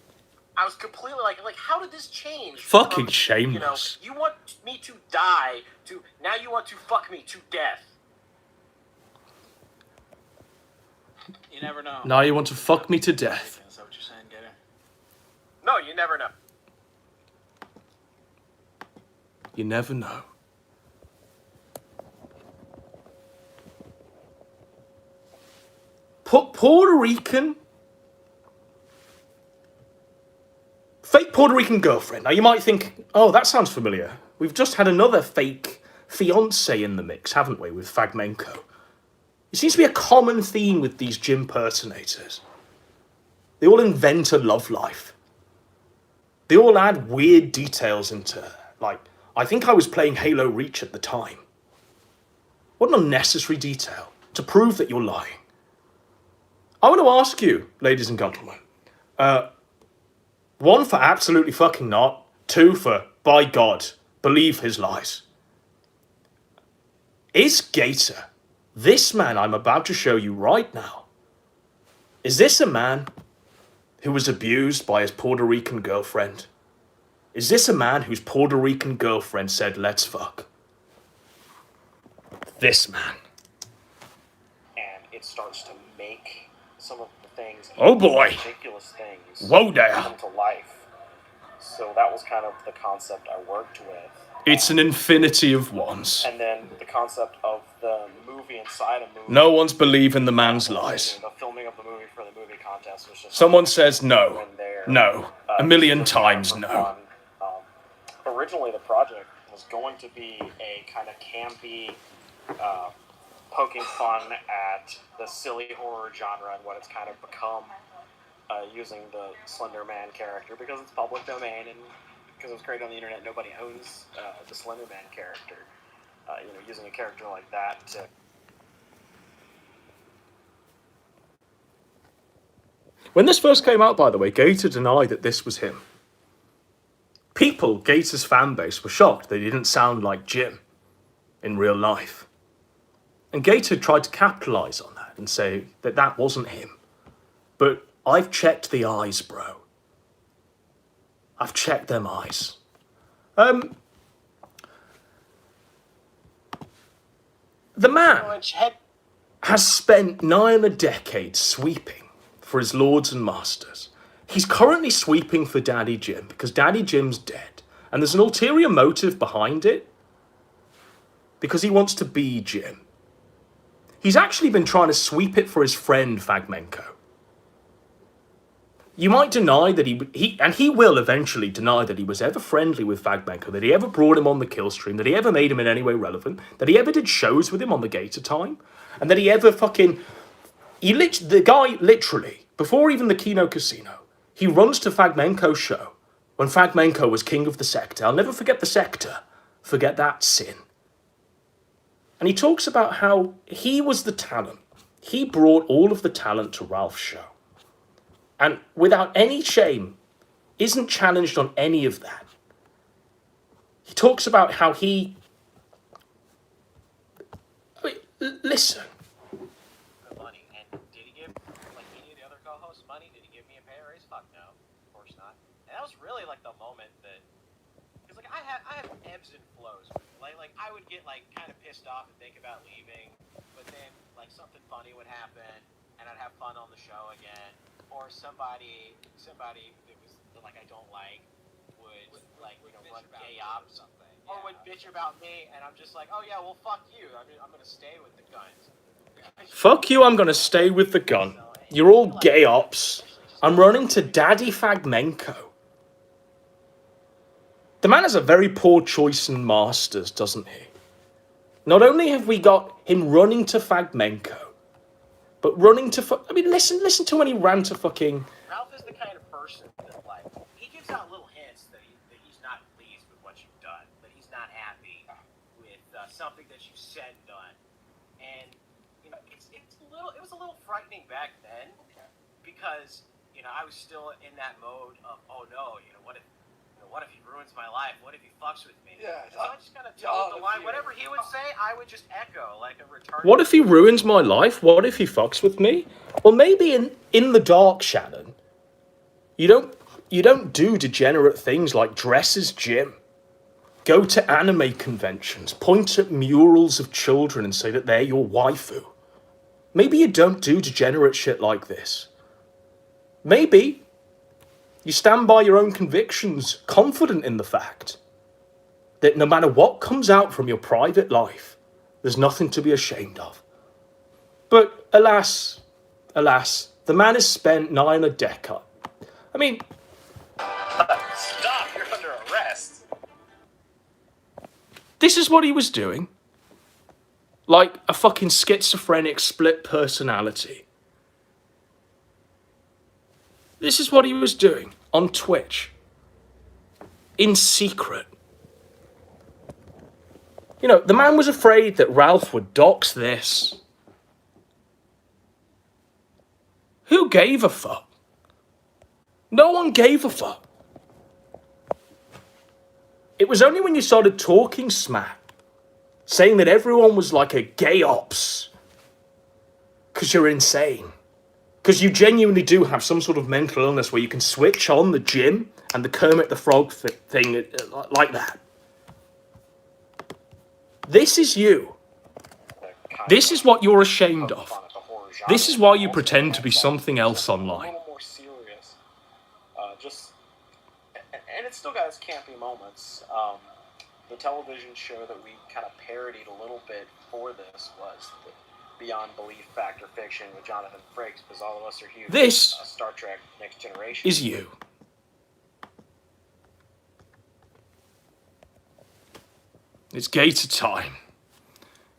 I was completely like how did this change? Fucking from, shameless. You want me to die to now you want to fuck me to death. You never know. Now you want to fuck me to death. Is that what you're saying, Gator? No, you never know. You never know. Puerto Rican? Fake Puerto Rican girlfriend. Now you might think, oh, that sounds familiar. We've just had another fake fiancé in the mix, haven't we, with Fragmenko? It seems to be a common theme with these gym impersonators. They all invent a love life. They all add weird details into, like, I think I was playing Halo Reach at the time. What an unnecessary detail to prove that you're lying. I want to ask you, ladies and gentlemen, 1 for absolutely fucking not, 2 for, by God, believe his lies. Is Gator, this man I'm about to show you right now, is this a man who was abused by his Puerto Rican girlfriend? Is this a man whose Puerto Rican girlfriend said, let's fuck? This man. And it starts to make some of the things, Oh boy. ridiculous things, Whoa there. come to life. So that was kind of the concept I worked with. It's an infinity of ones. And then the concept of the movie inside a movie. No one's believing the man's lies. The filming of the movie for the movie contest was just Someone says no. No. A million times no. Originally, the project was going to be a kind of campy, poking fun at the silly horror genre and what it's kind of become, using the Slender Man character because it's public domain and because it was created on the internet. Nobody owns the Slender Man character. Using a character like that to. When this first came out, by the way, Gator denied that this was him. People, Gator's fan base, were shocked they didn't sound like Jim in real life. And Gator tried to capitalise on that and say that that wasn't him. But I've checked the eyes, bro. I've checked them eyes. The man has spent nigh on a decade sweeping for his lords and masters. He's currently sweeping for Daddy Jim because Daddy Jim's dead. And there's an ulterior motive behind it because he wants to be Jim. He's actually been trying to sweep it for his friend Fragmenko. You might deny that he will eventually deny that he was ever friendly with Fragmenko, that he ever brought him on the kill stream, that he ever made him in any way relevant, that he ever did shows with him on the Gator Time, and that he ever the guy literally, before even the Kino Casino, he runs to Fragmenko's show when Fragmenko was king of the sector. I'll never forget the sector, forget that sin. And he talks about how he was the talent. He brought all of the talent to Ralph's show. And without any shame, isn't challenged on any of that. He talks about how listen. Money. And did he give, like any of the other co-hosts, money? Did he give me a pay raise? Fuck no. Of course not. And that was really like the moment that, because like I have ebbs and flows. Like I would get like kind of pissed off and think about leaving, but then like something funny would happen and I'd have fun on the show again. Or somebody that was like I don't like would like run gay op or something, or would bitch about me, and I'm just like, oh yeah, well fuck you. I'm gonna stay with the guns. Fuck you, I'm gonna stay with the gun. You're all gay ops. I'm running to Daddy Fragmenko. The man has a very poor choice in masters, doesn't he? Not only have we got him running to Fragmenko, but running to listen to when he ran to fucking... Ralph is the kind of person that, like, he gives out little hints that he's not pleased with what you've done, that he's not happy with something that you said and done. And, you know, it was a little frightening back then, because, you know, I was still in that mode of, oh no, what if he ruins my life? What if he fucks with me? Yeah. So I just kind of told the line. Whatever he would say, I would just echo like a retarded. What if he ruins my life? What if he fucks with me? Well, maybe in the dark, Shannon, you don't do degenerate things like dress as Jim, go to anime conventions, point at murals of children and say that they're your waifu. Maybe you don't do degenerate shit like this. Maybe you stand by your own convictions, confident in the fact that no matter what comes out from your private life, there's nothing to be ashamed of. But alas, the man has spent 9 decades. I mean... Stop, you're under arrest. This is what he was doing. Like a fucking schizophrenic split personality. This is what he was doing on Twitch. In secret. You know, the man was afraid that Ralph would dox this. Who gave a fuck? No one gave a fuck. It was only when you started talking smack, saying that everyone was like a gay ops, because you're insane. Because you genuinely do have some sort of mental illness where you can switch on the Jim and the Kermit the Frog thing like that. This is you. This is what you're ashamed of. This is why you pretend to be something else online. A little more serious. And it's still got its campy moments. The television show that we kind of parodied a little bit for this was Beyond Belief Factor Fiction with Jonathan Frakes, because all of us are huge. This Star Trek Next Generation is you. It's Gator Time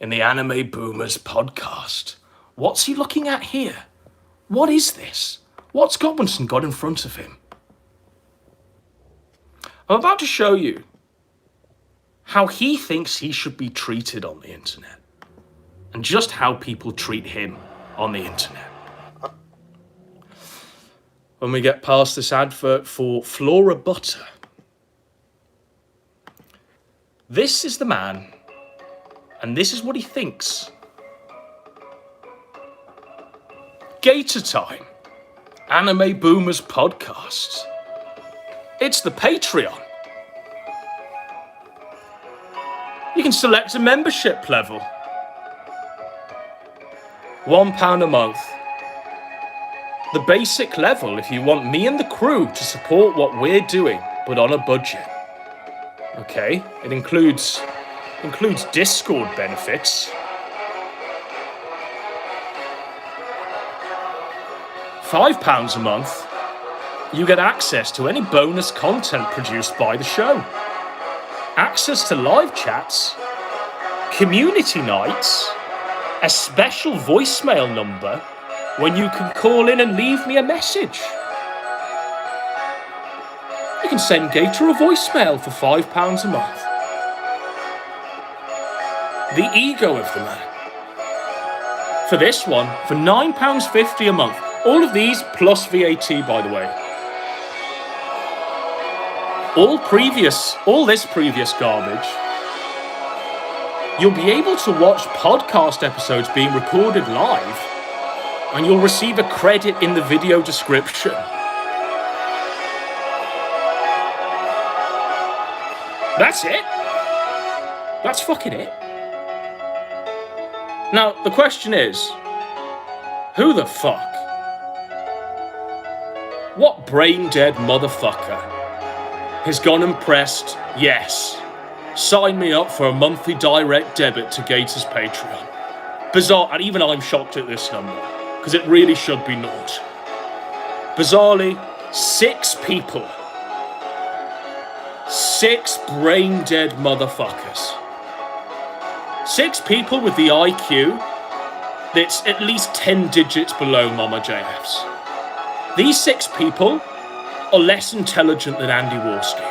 in the Anime Boomers podcast. What's he looking at here? What is this? What's Godwinson got in front of him? I'm about to show you how he thinks he should be treated on the internet. And just how people treat him on the internet. When we get past this advert for Flora Butter. This is the man, and this is what he thinks. Gator Time, Anime Boomers podcast. It's the Patreon. You can select a membership level. £1 a month. the basic level if you want me and the crew to support what we're doing, but on a budget. Okay, it includes Discord benefits. £5 a month, you get access to any bonus content produced by the show. Access to live chats, community nights, a special voicemail number when you can call in and leave me a message. You can send Gator a voicemail for £5 a month. The ego of the man. For this one, for £9.50 a month. All of these plus VAT, by the way. All this previous garbage. You'll be able to watch podcast episodes being recorded live, and you'll receive a credit in the video description. That's it. That's fucking it. Now, the question is, who the fuck? What brain-dead motherfucker has gone and pressed yes? Sign me up for a monthly direct debit to Gator's Patreon. Bizarre, and even I'm shocked at this number, because it really should be naught. Bizarrely, 6 people. 6 brain-dead motherfuckers. 6 people with the IQ that's at least 10 digits below Mama JF's. These 6 people are less intelligent than Andy Warski.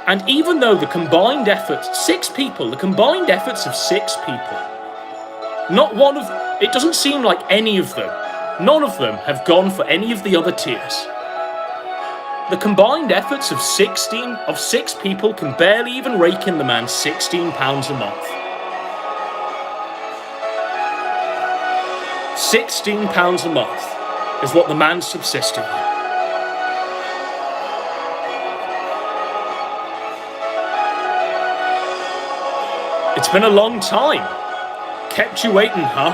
And even though the combined efforts, 6 people, the combined efforts of 6 people, not one of, it doesn't seem like any of them, none of them have gone for any of the other tiers. The combined efforts of 6 people can barely even rake in the man £16 a month. £16 a month is what the man's subsisting on. It's been a long time. Kept you waiting, huh?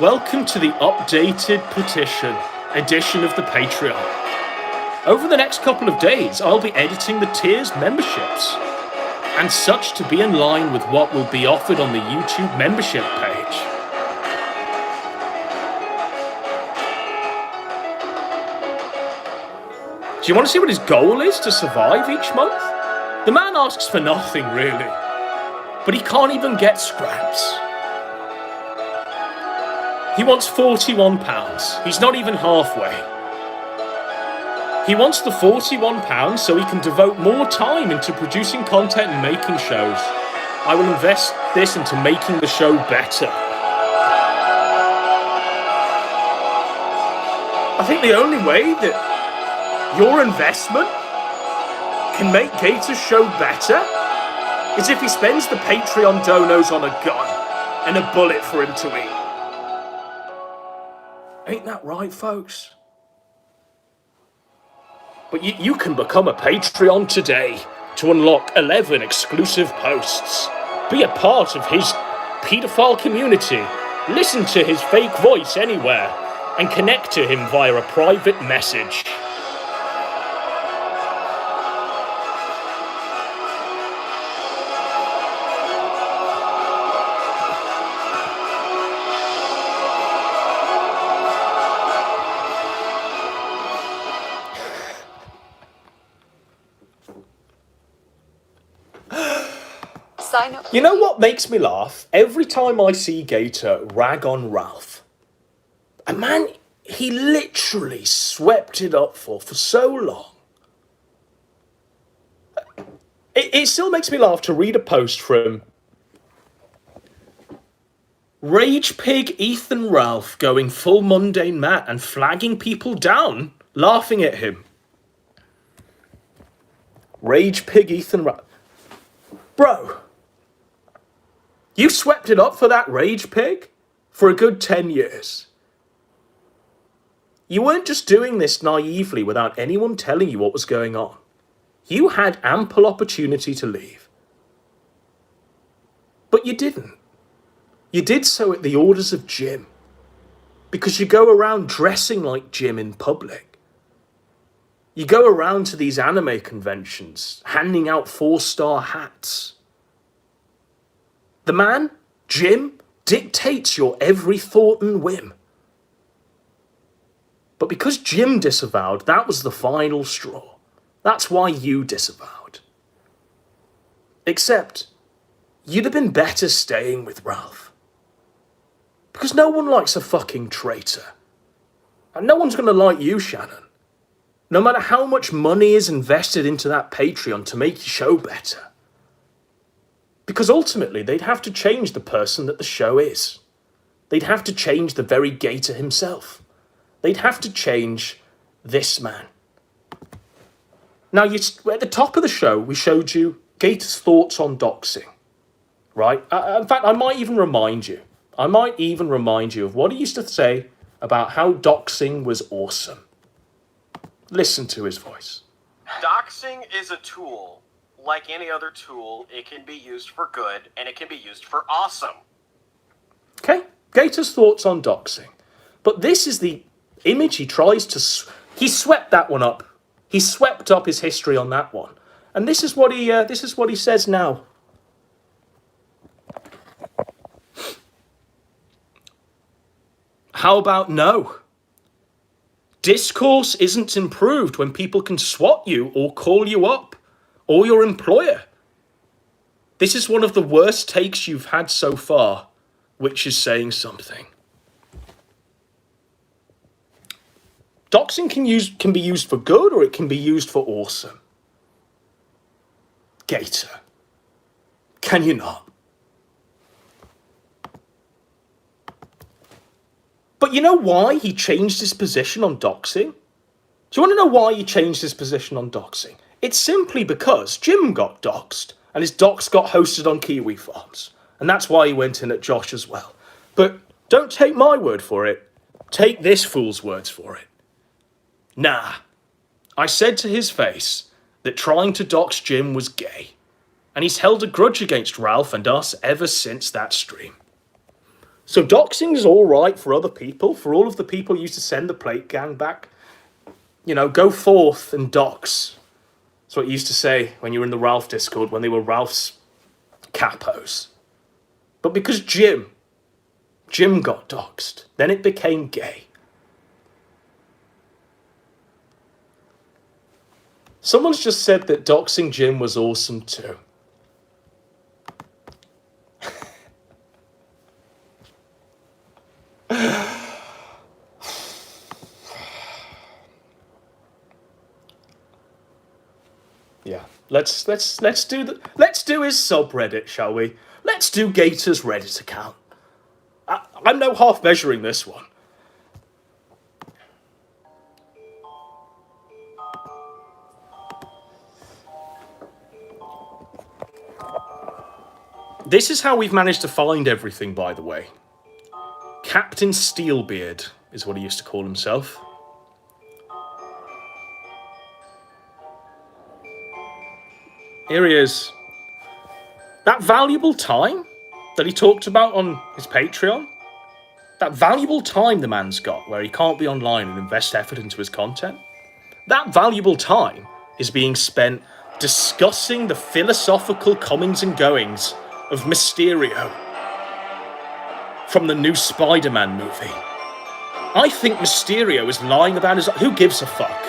Welcome to the updated petition edition of the Patreon. Over the next couple of days, I'll be editing the tiers memberships, and such to be in line with what will be offered on the YouTube membership page. Do you want to see what his goal is to survive each month? The man asks for nothing, really. But he can't even get scraps. He wants £41. He's not even halfway. He wants the £41 so he can devote more time into producing content and making shows. I will invest this into making the show better. I think the only way that your investment can make Gator's show better is if he spends the Patreon donos on a gun and a bullet for him to eat. Ain't that right, folks? But you can become a Patreon today to unlock 11 exclusive posts. Be a part of his paedophile community. Listen to his fake voice anywhere and connect to him via a private message. You know what makes me laugh? Every time I see Gator rag on Ralph. A man he literally swept it up for so long. It still makes me laugh to read a post from Rage Pig Ethan Ralph going full mundane Matt and flagging people down, laughing at him. Rage Pig Ethan Ralph. Bro. You swept it up for that Rage Pig for a good 10 years. You weren't just doing this naively without anyone telling you what was going on. You had ample opportunity to leave. But you didn't. You did so at the orders of Jim. Because you go around dressing like Jim in public. You go around to these anime conventions, handing out 4-star hats. The man, Jim, dictates your every thought and whim. But because Jim disavowed, that was the final straw. That's why you disavowed. Except, you'd have been better staying with Ralph. Because no one likes a fucking traitor. And no one's going to like you, Shannon. No matter how much money is invested into that Patreon to make your show better. Because ultimately, they'd have to change the person that the show is. They'd have to change the very Gator himself. They'd have to change this man. Now, at the top of the show, we showed you Gator's thoughts on doxing. Right? In fact, I might even remind you of what he used to say about how doxing was awesome. Listen to his voice. Doxing is a tool. Like any other tool, it can be used for good, and it can be used for awesome. Okay, Gator's thoughts on doxing. But this is the image he tries to... He swept that one up. He swept up his history on that one. And this is what he says now. How about no? Discourse isn't improved when people can swat you or call you up, or your employer. This is one of the worst takes you've had so far, which is saying something. Doxing can be used for good, or it can be used for awesome. Gator, can you not? But you know why he changed his position on doxing? Do you want to know why he changed his position on doxing? It's simply because Jim got doxed, and his dox got hosted on Kiwi Farms. And that's why he went in at Josh as well. But don't take my word for it. Take this fool's words for it. Nah. I said to his face that trying to dox Jim was gay. And he's held a grudge against Ralph and us ever since that stream. So doxing is all right for other people, for all of the people who used to send the Plate Gang back. You know, go forth and dox. That's what you used to say when you were in the Ralph Discord, when they were Ralph's capos. But because Jim got doxed, then it became gay. Someone's just said that doxing Jim was awesome too. Yeah, let's do his subreddit, shall we? Let's do Gator's Reddit account. I'm no half measuring this one. This is how we've managed to find everything, by the way. Captain Steelbeard is what he used to call himself. Here he is. That valuable time that he talked about on his Patreon, that valuable time the man's got where he can't be online and invest effort into his content, that valuable time is being spent discussing the philosophical comings and goings of Mysterio from the new Spider-Man movie. I think Mysterio is lying about his... Who gives a fuck?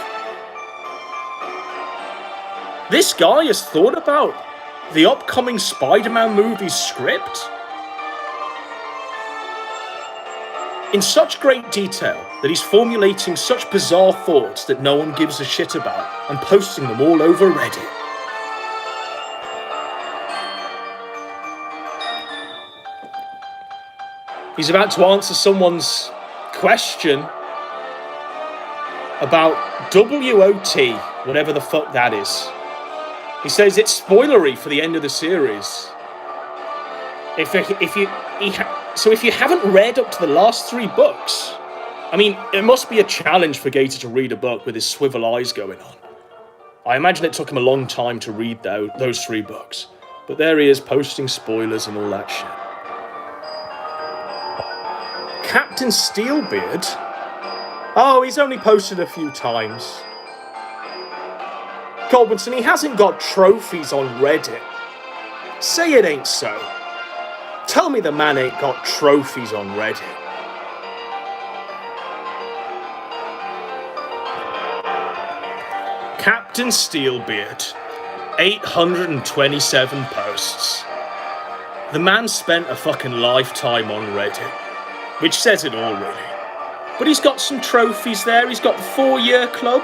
This guy has thought about the upcoming Spider-Man movie's script in such great detail that he's formulating such bizarre thoughts that no one gives a shit about and posting them all over Reddit. He's about to answer someone's question about WOT, whatever the fuck that is. He says it's spoilery for the end of the series. So if you haven't read up to the last 3 books, I mean, it must be a challenge for Gator to read a book with his swivel eyes going on. I imagine it took him a long time to read those 3 books. But there he is, posting spoilers and all that shit. Captain Steelbeard? Oh, he's only posted a few times. Godwinson, he hasn't got trophies on Reddit. Say it ain't so. Tell me the man ain't got trophies on Reddit. Captain Steelbeard, 827 posts. The man spent a fucking lifetime on Reddit, which says it all really. But he's got some trophies there. He's got the 4-year club.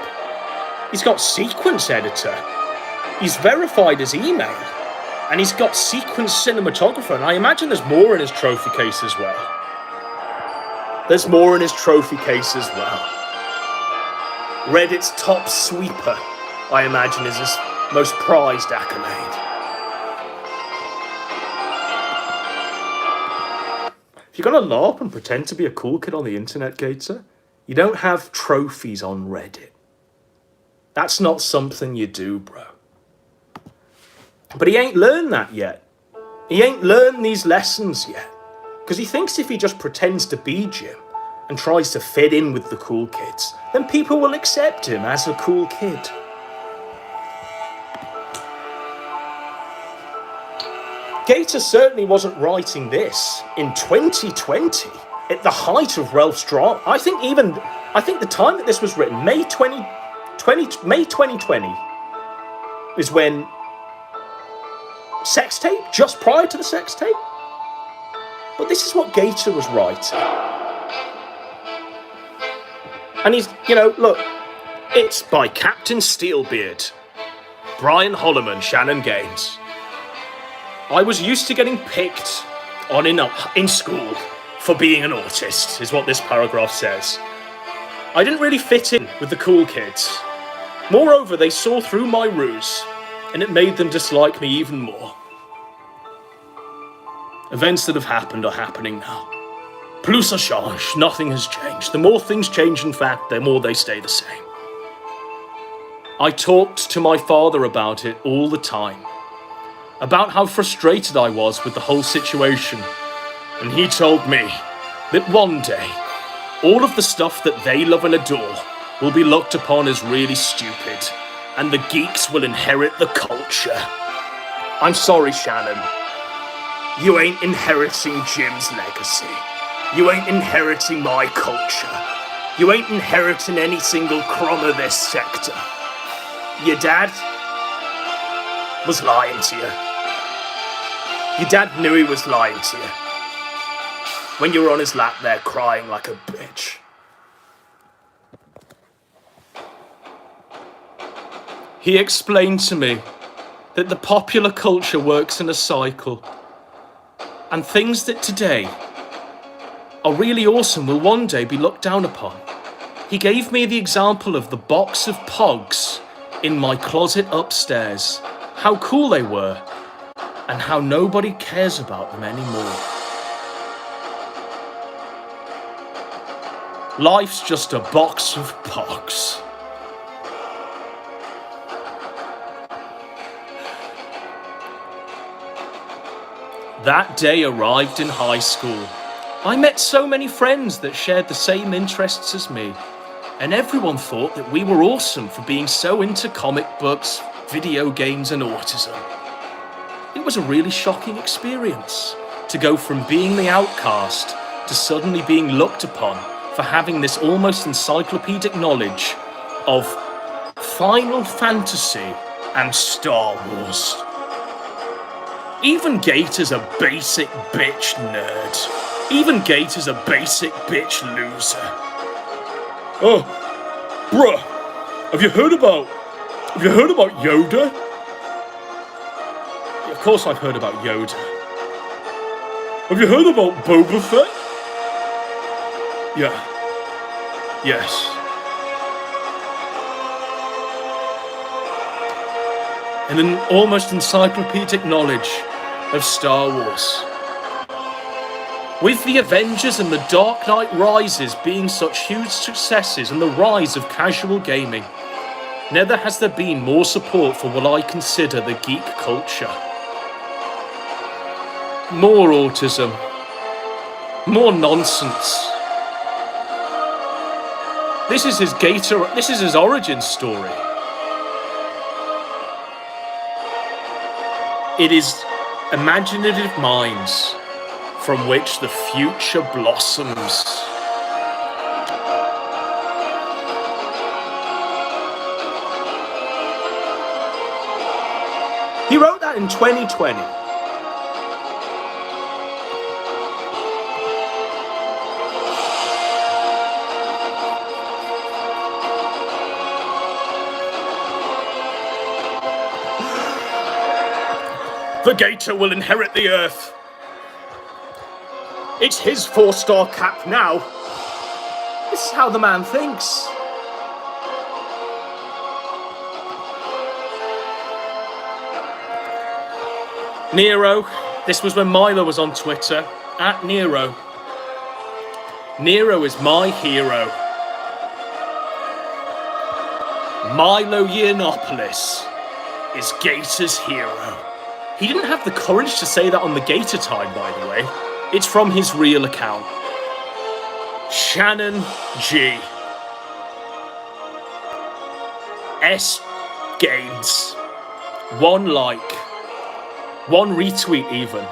He's got Sequence Editor. He's verified his email. And he's got Sequence Cinematographer. And I imagine there's more in his trophy case as well. There's more in his trophy case as well. Reddit's top sweeper, I imagine, is his most prized accolade. If you're going to LARP and pretend to be a cool kid on the internet, Gator, you don't have trophies on Reddit. That's not something you do, bro. But he ain't learned that yet. He ain't learned these lessons yet. Because he thinks if he just pretends to be Jim and tries to fit in with the cool kids, then people will accept him as a cool kid. Gator certainly wasn't writing this in 2020, at the height of Ralph's drama. I think the time that this was written, May 2020, is when Sex Tape, just prior to the Sex Tape. But this is what Gator was writing. And he's, look, it's by Captain Steelbeard, Brian Holloman, Shannon Gaines. I was used to getting picked on in school for being an autist, is what this paragraph says. I didn't really fit in with the cool kids. Moreover, they saw through my ruse, and it made them dislike me even more. Events that have happened are happening now. Plus ça change, nothing has changed. The more things change, in fact, the more they stay the same. I talked to my father about it all the time. About how frustrated I was with the whole situation. And he told me that one day, all of the stuff that they love and adore will be looked upon as really stupid, and the geeks will inherit the culture. I'm sorry, Shannon. You ain't inheriting Jim's legacy. You ain't inheriting my culture. You ain't inheriting any single crumb of this sector. Your dad was lying to you. Your dad knew he was lying to you. When you were on his lap there crying like a bitch. He explained to me that the popular culture works in a cycle, and things that today are really awesome will one day be looked down upon. He gave me the example of the box of Pogs in my closet upstairs, how cool they were, and how nobody cares about them anymore. Life's just a box of Pogs. That day arrived in high school. I met so many friends that shared the same interests as me, and everyone thought that we were awesome for being so into comic books, video games, and autism. It was a really shocking experience to go from being the outcast to suddenly being looked upon for having this almost encyclopedic knowledge of Final Fantasy and Star Wars. Even Gator's a basic bitch nerd. Even Gator's a basic bitch loser. Oh, bruh, have you heard about Yoda? Of course I've heard about Yoda. Have you heard about Boba Fett? Yeah. Yes. And an almost encyclopedic knowledge of Star Wars. With the Avengers and the Dark Knight Rises being such huge successes and the rise of casual gaming, never has there been more support for what I consider the geek culture. More autism. More nonsense. This is his origin story. It is imaginative minds from which the future blossoms. He wrote that in 2020. The Gator will inherit the Earth. It's his 4-star cap now. This is how the man thinks. Nero. This was when Milo was on Twitter. At Nero. Nero is my hero. Milo Yiannopoulos is Gator's hero. He didn't have the courage to say that on the Gator Time, by the way. It's from his real account. Shannon G. S. Gaines. 1 like. 1 retweet even.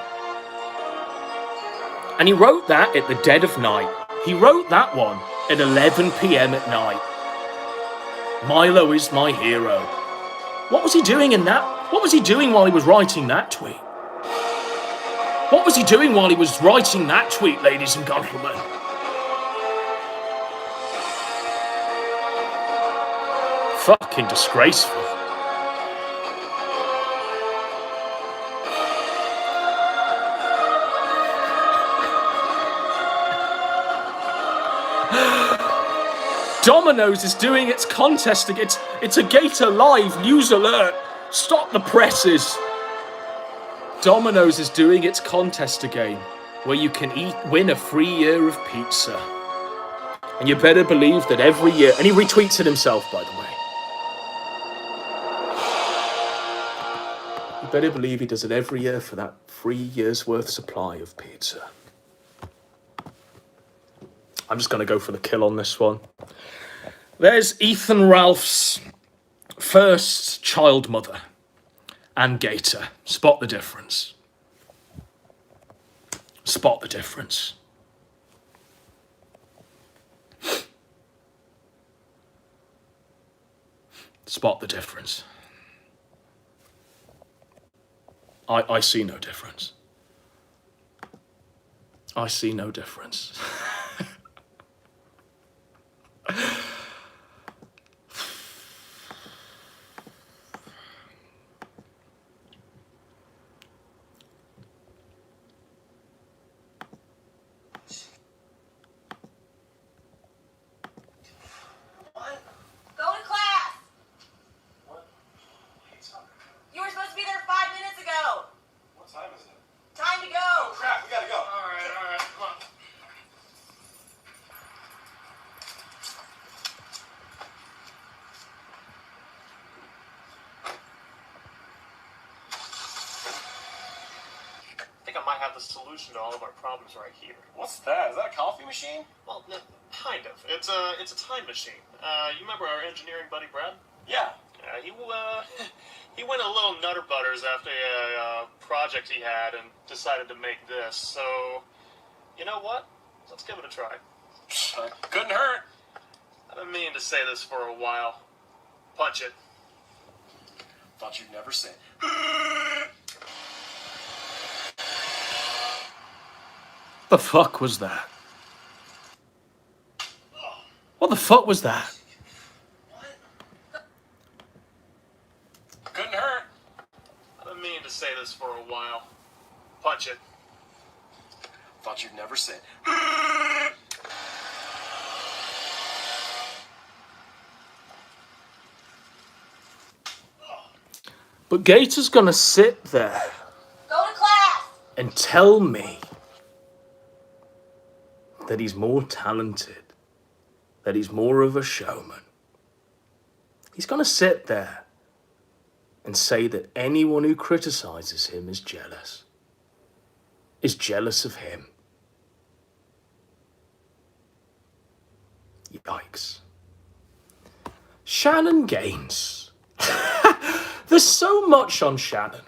And he wrote that at the dead of night. He wrote that one at 11 p.m. at night. Milo is my hero. What was he doing in that? What was he doing while he was writing that tweet? What was he doing while he was writing that tweet, ladies and gentlemen? Fucking disgraceful. Domino's is doing its contest again. It's a Gator Live news alert. Stop the presses. Domino's is doing its contest again, where you can win a free year of pizza. And you better believe that every year, and he retweets it himself, by the way. You better believe he does it every year for that 3 years worth supply of pizza. I'm just going to go for the kill on this one. There's Ethan Ralph's first child mother and Gator. Spot the difference. Spot the difference. Spot the difference. I see no difference. I see no difference. Solution to all of our problems right here. What's that? Is that a coffee machine? Well, no, kind of. It's a time machine. You remember our engineering buddy Brad? Yeah. He went a little nutter butters after a project he had and decided to make this. So, you know what? Let's give it a try. Couldn't hurt. I've been meaning to say this for a while. Punch it. Thought you'd never say. The fuck was that? What the fuck was that? Couldn't hurt. I've been meaning to say this for a while. Punch it. Thought you'd never say. But Gator's gonna sit there and tell me that he's more talented, that he's more of a showman. He's gonna sit there and say that anyone who criticizes him is jealous of him. Yikes. Shannon Gaines. There's so much on Shannon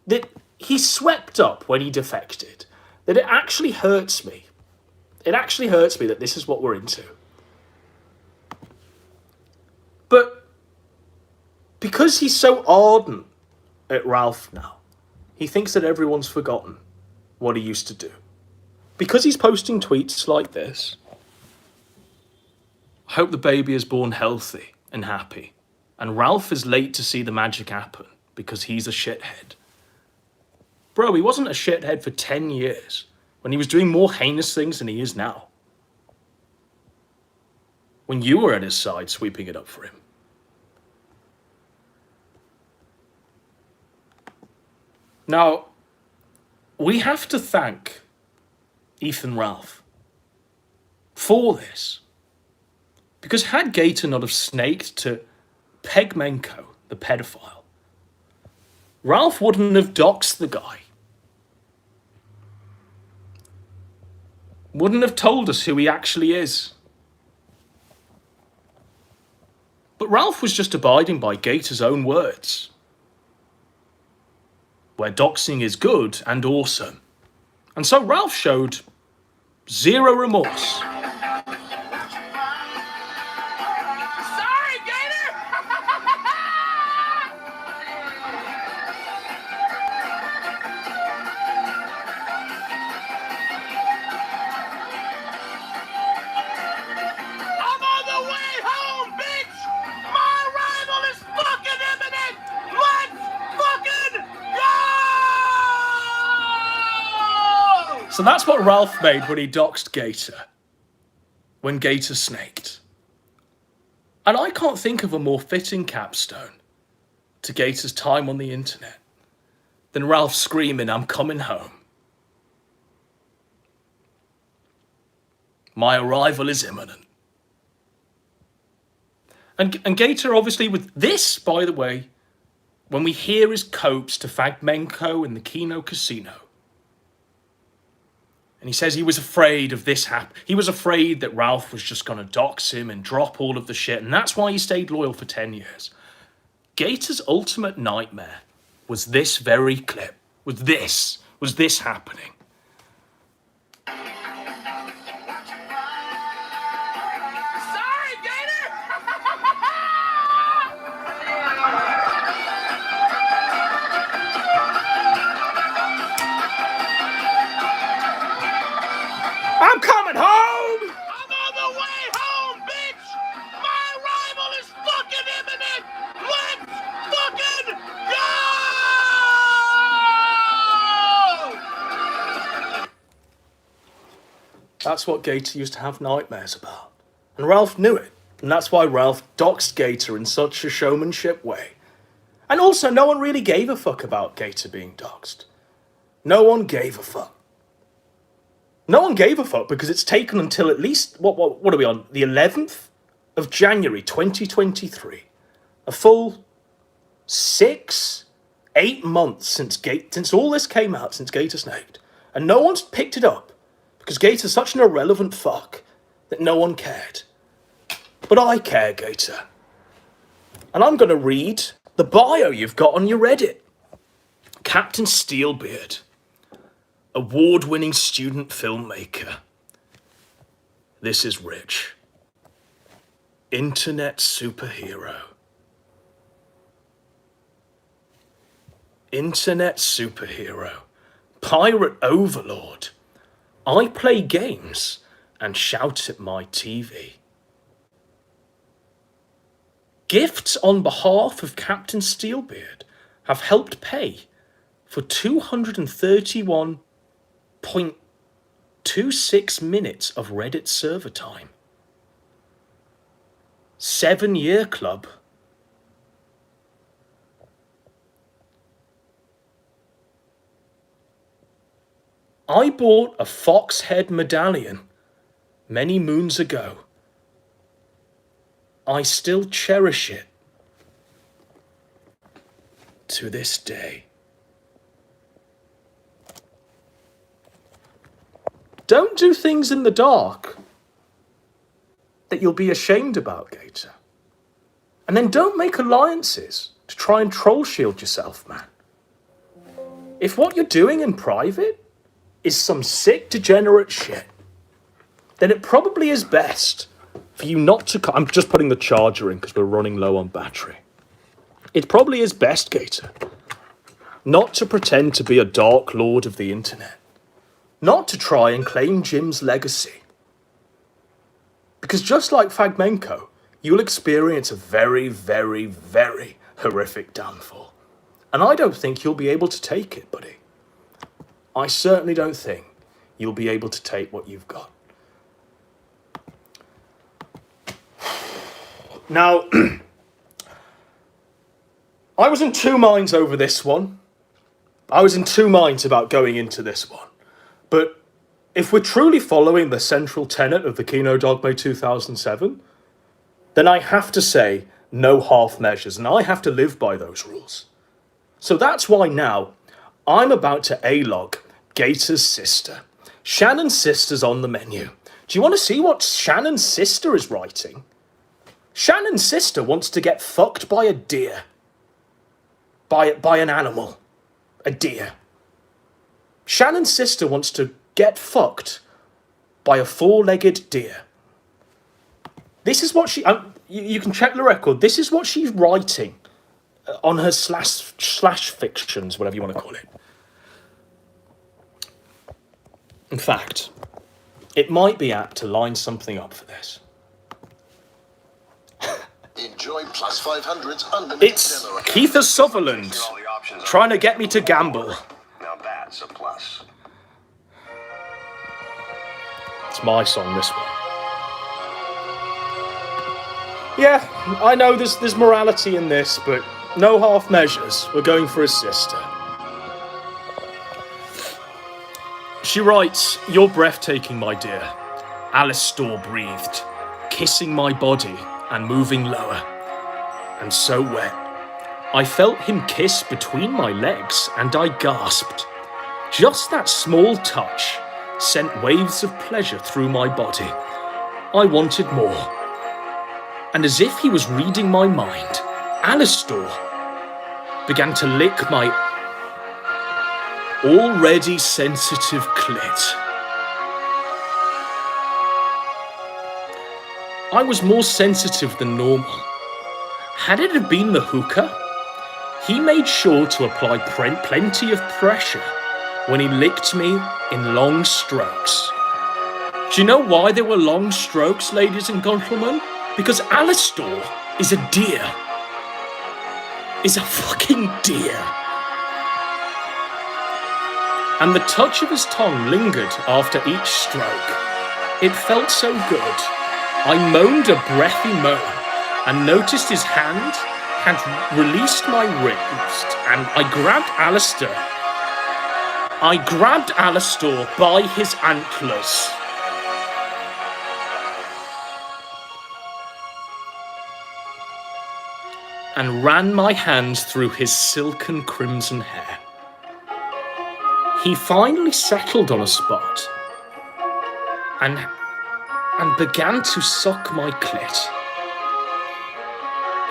that he swept up when he defected that it actually hurts me. It actually hurts me that this is what we're into. But because he's so ardent at Ralph now, he thinks that everyone's forgotten what he used to do. Because he's posting tweets like this, I hope the baby is born healthy and happy, and Ralph is late to see the magic happen because he's a shithead. Bro, he wasn't a shithead for 10 years when he was doing more heinous things than he is now. When you were at his side sweeping it up for him. Now, we have to thank Ethan Ralph for this. Because had Gator not have snaked to peg Menko, the pedophile, Ralph wouldn't have doxed the guy. Wouldn't have told us who he actually is. But Ralph was just abiding by Gator's own words. Where doxing is good and awesome. And so Ralph showed zero remorse. So that's what Ralph made when he doxed Gator. When Gator snaked. And I can't think of a more fitting capstone to Gator's time on the internet than Ralph screaming, "I'm coming home. My arrival is imminent." And Gator obviously with this, by the way, when we hear his copes to fag Menko in the Kino Casino, and he says he was afraid of this he was afraid that Ralph was just going to dox him and drop all of the shit, and that's why he stayed loyal for 10 years. Gator's ultimate nightmare was this very clip. Was this happening. I'm coming home! I'm on the way home, bitch! My arrival is fucking imminent! Let's fucking go! That's what Gator used to have nightmares about. And Ralph knew it. And that's why Ralph doxed Gator in such a showmanship way. And also, no one really gave a fuck about Gator being doxed. No one gave a fuck. No one gave a fuck because it's taken until at least, what are we on? The 11th of January 2023. A full 6-8 months since all this came out, since Gator snaked. And no one's picked it up because Gator's such an irrelevant fuck that no one cared. But I care, Gator. And I'm going to read the bio you've got on your Reddit. Captain Steelbeard. Award-winning student filmmaker. This is rich. Internet superhero. Internet superhero. Pirate overlord. I play games and shout at my TV. Gifts on behalf of Captain Steelbeard have helped pay for 231.26 minutes of Reddit server time. 7-year club. I bought a fox head medallion many moons ago. I still cherish it to this day. Don't do things in the dark. that you'll be ashamed about, Gator. And then don't make alliances to try and troll shield yourself, man. If what you're doing in private is some sick, degenerate shit, then it probably is best for you not to... I'm just putting the charger in because we're running low on battery. It probably is best, Gator, not to pretend to be a dark lord of the internet. Not to try and claim Jim's legacy. Because just like Fragmenko, you'll experience a very, very, very horrific downfall. And I don't think you'll be able to take it, buddy. I certainly don't think you'll be able to take what you've got. Now, I was in two minds over this one. I was in two minds about going into this one. But if we're truly following the central tenet of the Kino Dogma 2007, then I have to say no half measures, and I have to live by those rules. So that's why now I'm about to A-log Gator's sister. Shannon's sister's on the menu. Do you want to see what Shannon's sister is writing? Shannon's sister wants to get fucked by a deer. By an animal. A deer. Shannon's sister wants to get fucked by a four-legged deer. This is what she... you can check the record. This is what she's writing on her slash fictions, whatever you want to call it. In fact, it might be apt to line something up for this. Enjoy plus 500's unlimited It's demo account. Keith Sutherland trying to get me to gamble. Now that's a plus. It's my song, this one. Yeah, I know there's morality in this, but no half measures. We're going for his sister. She writes, "You're breathtaking, my dear." Alistair breathed, kissing my body and moving lower. And so wet. I felt him kiss between my legs and I gasped. Just that small touch sent waves of pleasure through my body. I wanted more. And as if he was reading my mind, Alistair began to lick my already sensitive clit. I was more sensitive than normal. Had it have been the hooker, he made sure to apply plenty of pressure when he licked me in long strokes. Do you know why they were long strokes, ladies and gentlemen? Because Alistair is a deer. Is a fucking deer. And the touch of his tongue lingered after each stroke. It felt so good. I moaned a breathy moan and noticed his hand had released my wrist, and I grabbed Alistair by his antlers. And ran my hands through his silken crimson hair. He finally settled on a spot and began to suck my clit.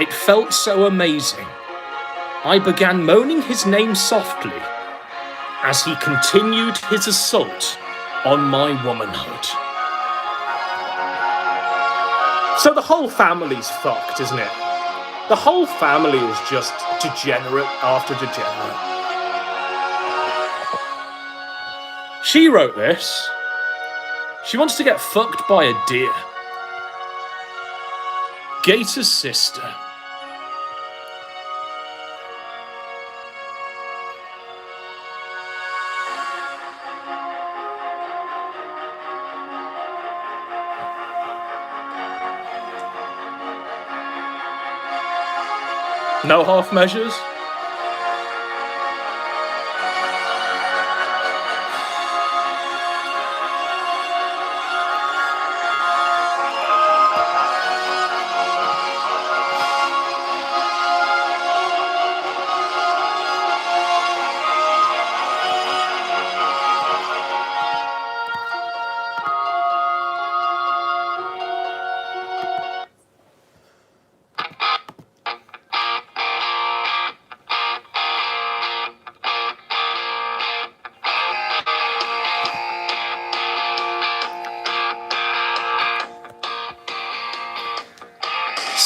It felt so amazing. I began moaning his name softly as he continued his assault on my womanhood. So the whole family's fucked, isn't it? The whole family is just degenerate after degenerate. She wrote this. She wants to get fucked by a deer. Gator's sister. No half measures?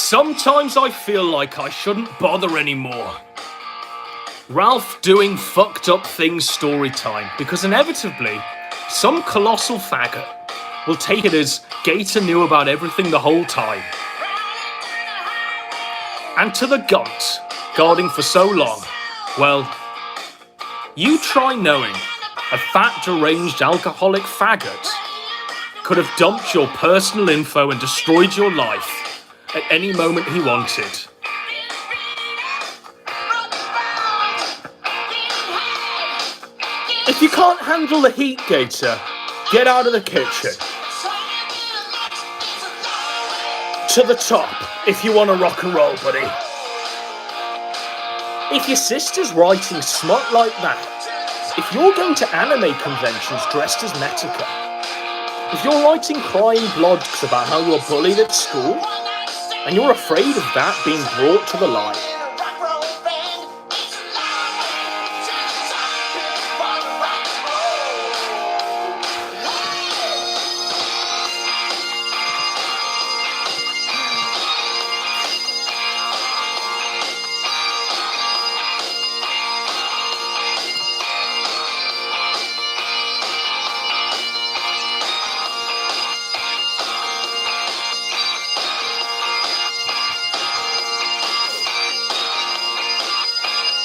Sometimes I feel like I shouldn't bother anymore. Ralph doing fucked up things story time, because inevitably, some colossal faggot will take it as Gator knew about everything the whole time. And to the gunt, guarding for so long, well, you try knowing a fat, deranged, alcoholic faggot could have dumped your personal info and destroyed your life at any moment he wanted. If you can't handle the heat, Gator, get out of the kitchen. To the top, if you want to rock and roll, buddy. If your sister's writing smut like that, if you're going to anime conventions dressed as Metica, if you're writing crying blogs about how you're bullied at school, and you're afraid of that being brought to the light,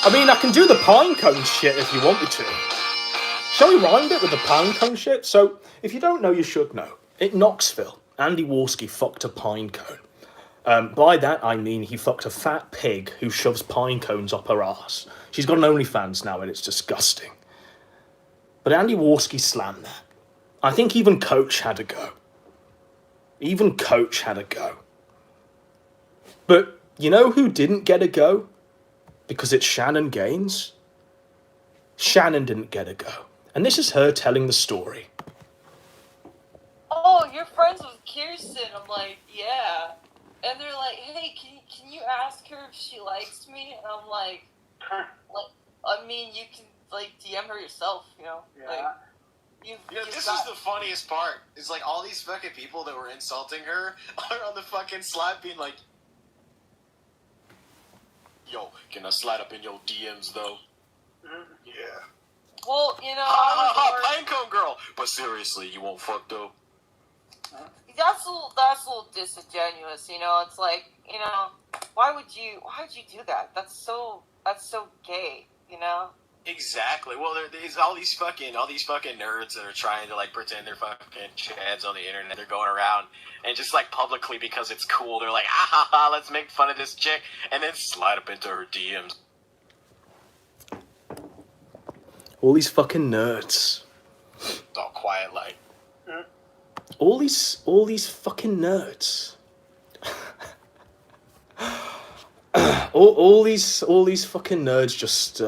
I mean, I can do the pinecone shit if you want me to. Shall we rhyme it with the pinecone shit? So, if you don't know, you should know. In Knoxville, Andy Warski fucked a pinecone. By that, I mean he fucked a fat pig who shoves pine cones up her arse. She's got an OnlyFans now, and it's disgusting. But Andy Warski slammed that. I think even Coach had a go. Even Coach had a go. But you know who didn't get a go? Because it's Shannon Gaines. Shannon didn't get a go. And this is her telling the story. Oh, you're friends with Kirsten. I'm like, yeah. And they're like, hey, can you ask her if she likes me? And I'm like, I mean, you can, like, DM her yourself, you know? Yeah. Like, This is the funniest part. Is like all these fucking people that were insulting her are on the fucking slide being like, yo, can I slide up in your DMs though? Yeah. Well, you know, Pinecone girl. But seriously, you won't fuck though. that's a little disingenuous, you know. It's like, you know, why would you do that? That's so gay, you know. Exactly. Well, there's all these fucking nerds that are trying to like pretend they're fucking chads on the internet. They're going around and just like publicly because it's cool. They're like, ah ha ha, let's make fun of this chick and then slide up into her DMs. All these fucking nerds. All quiet like. All these fucking nerds. all these fucking nerds just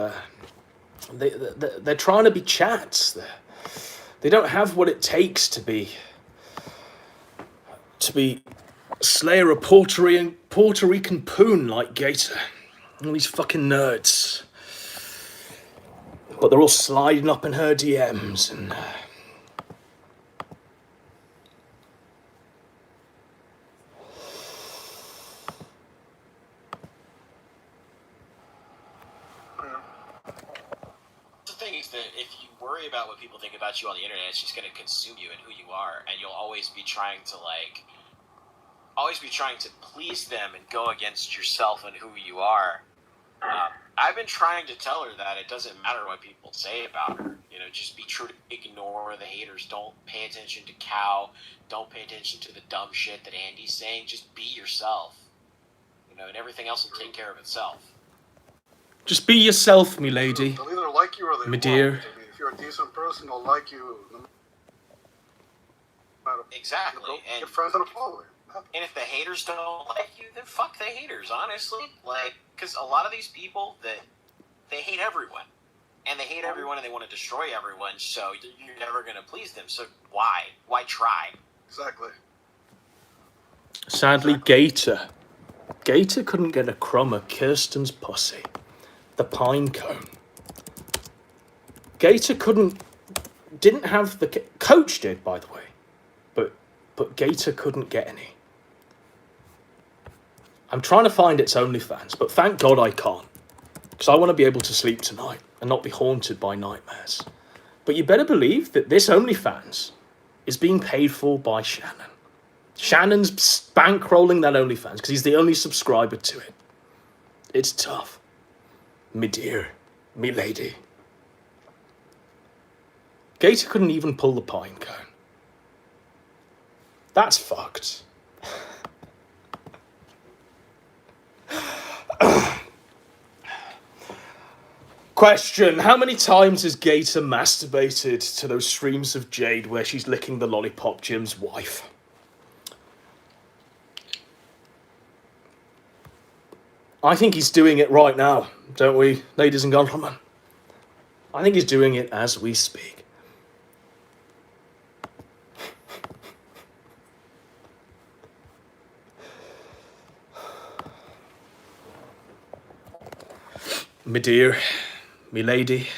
they're trying to be chads. They don't have what it takes to be slayer a Puerto Rican poon like Gator. All these fucking nerds. But they're all sliding up in her DMs and if you worry about what people think about you on the internet, it's just going to consume you and who you are, and you'll always be trying to please them and go against yourself and who you are. I've been trying to tell her that it doesn't matter what people say about her. You know, just be true. Ignore the haters. Don't pay attention to Cow. Don't pay attention to the dumb shit that Andy's saying. Just be yourself. You know, and everything else will take care of itself. just be yourself, me lady. They'll either like you or they My won't. dear. I mean, if you're a decent person, they'll like you. No matter. Exactly. Get And friends and a following. And if the haters don't like you, then fuck the haters, honestly. Like, because a lot of these people, they hate everyone. And they hate everyone and they want to destroy everyone, so you're never going to please them. So why? Why try? Exactly. Sadly, Gator couldn't get a crumb of Kirsten's pussy. The pine cone. Gator didn't have the... Coach did, by the way. But Gator couldn't get any. I'm trying to find its OnlyFans, but thank God I can't. Because I want to be able to sleep tonight and not be haunted by nightmares. But you better believe that this OnlyFans is being paid for by Shannon. Shannon's bankrolling that OnlyFans because he's the only subscriber to it. It's tough. Me dear, me lady. Gator couldn't even pull the pine cone. That's fucked. Question, how many times has Gator masturbated to those streams of Jade where she's licking the lollipop Jim's wife? I think he's doing it right now, don't we, ladies and gentlemen? I think he's doing it as we speak. Me dear, me lady.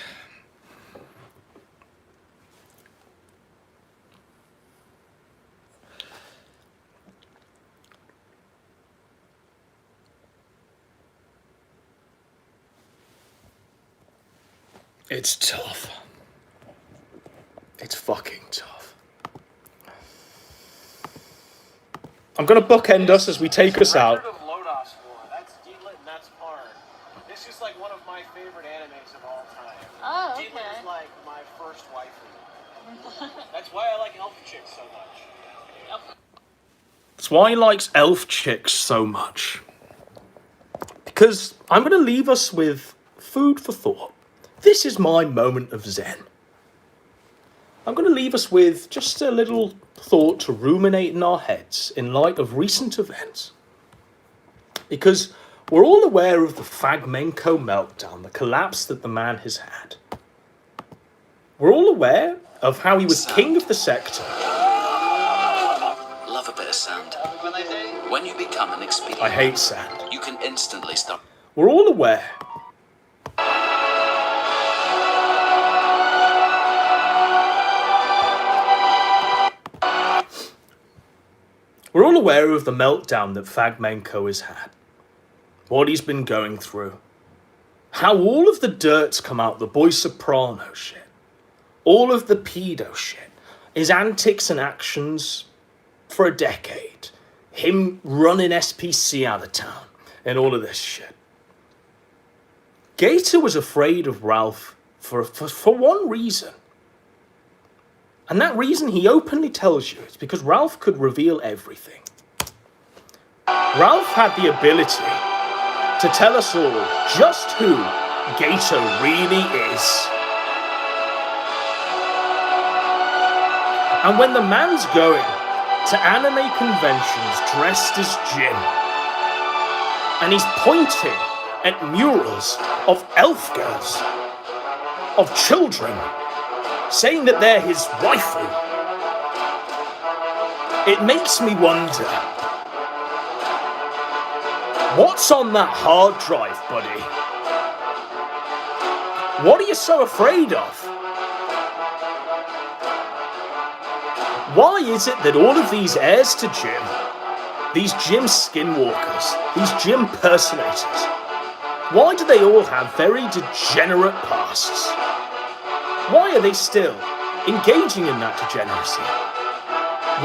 It's tough. It's fucking tough. I'm gonna bookend us as we take us out. Record of Lodos War. That's Deedlit and that's Parn. This is like one of my favorite animes of all time. Oh, okay. Deedlit is like my first waifu. That's why I like elf chicks so much. That's why he likes elf chicks so much. Because I'm gonna leave us with food for thought. This is my moment of zen. I'm going to leave us with just a little thought to ruminate in our heads in light of recent events. Because we're all aware of the Fragmenko meltdown, the collapse that the man has had. We're all aware of how he was king of the sector. Love a bit of sand. When you become an expedient, I hate sand. you can instantly stop. We're all aware. We're all aware of the meltdown that Fragmenko has had. What he's been going through. How all of the dirt's come out, the boy soprano shit. All of the pedo shit. His antics and actions for a decade. Him running SPC out of town. And all of this shit. Gator was afraid of Ralph for one reason. And that reason he openly tells you is because Ralph could reveal everything. Ralph had the ability to tell us all just who Gator really is. And when the man's going to anime conventions dressed as Jim, and he's pointing at murals of elf girls, of children, saying that they're his waifu, it makes me wonder, what's on that hard drive, buddy? What are you so afraid of? Why is it that all of these heirs to Jim, these Jim skinwalkers, these Jim personators, why do they all have very degenerate pasts? Why are they still engaging in that degeneracy?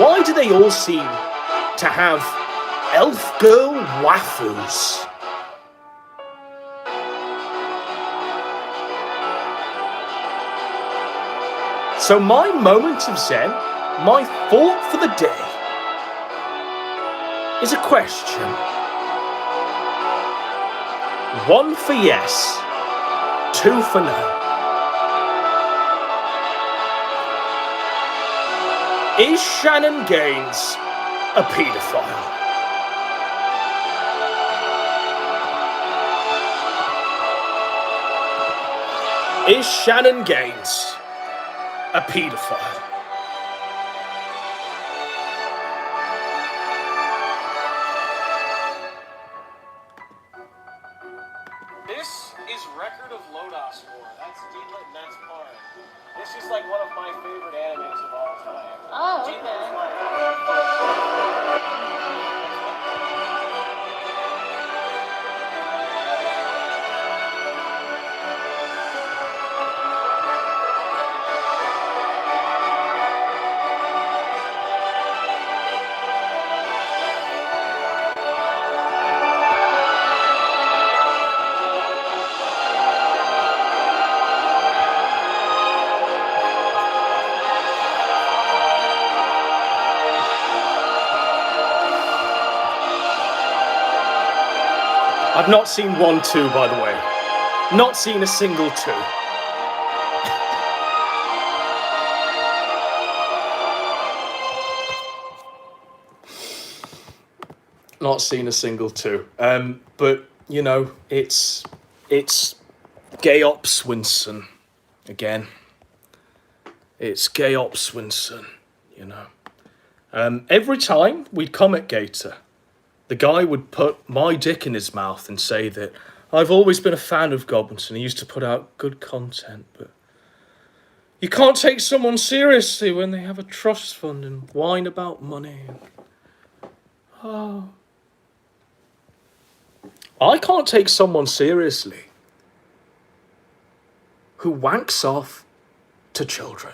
Why do they all seem to have elf girl waifus? So my moment of zen, my thought for the day, is a question. One for yes, two for no. Is Shannon Gaines a paedophile? Is Shannon Gaines a paedophile? This is Record of Lodos War. That's Deedlit and that's Parn. This is like one of my favorite animes of all time. Oh, Deedlit is okay. like I've not seen 1, 2, by the way. Not seen a single 2. Not seen a single 2. But, you know, it's Gay Ops Winson again. It's Gay Ops Winson, you know. Every time we'd come at Gator, the guy would put my dick in his mouth and say that I've always been a fan of Godwinson. He used to put out good content, but you can't take someone seriously when they have a trust fund and whine about money. Oh. I can't take someone seriously who wanks off to children.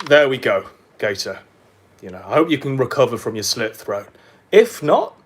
There we go, Gator. You know, I hope you can recover from your slit throat. If not,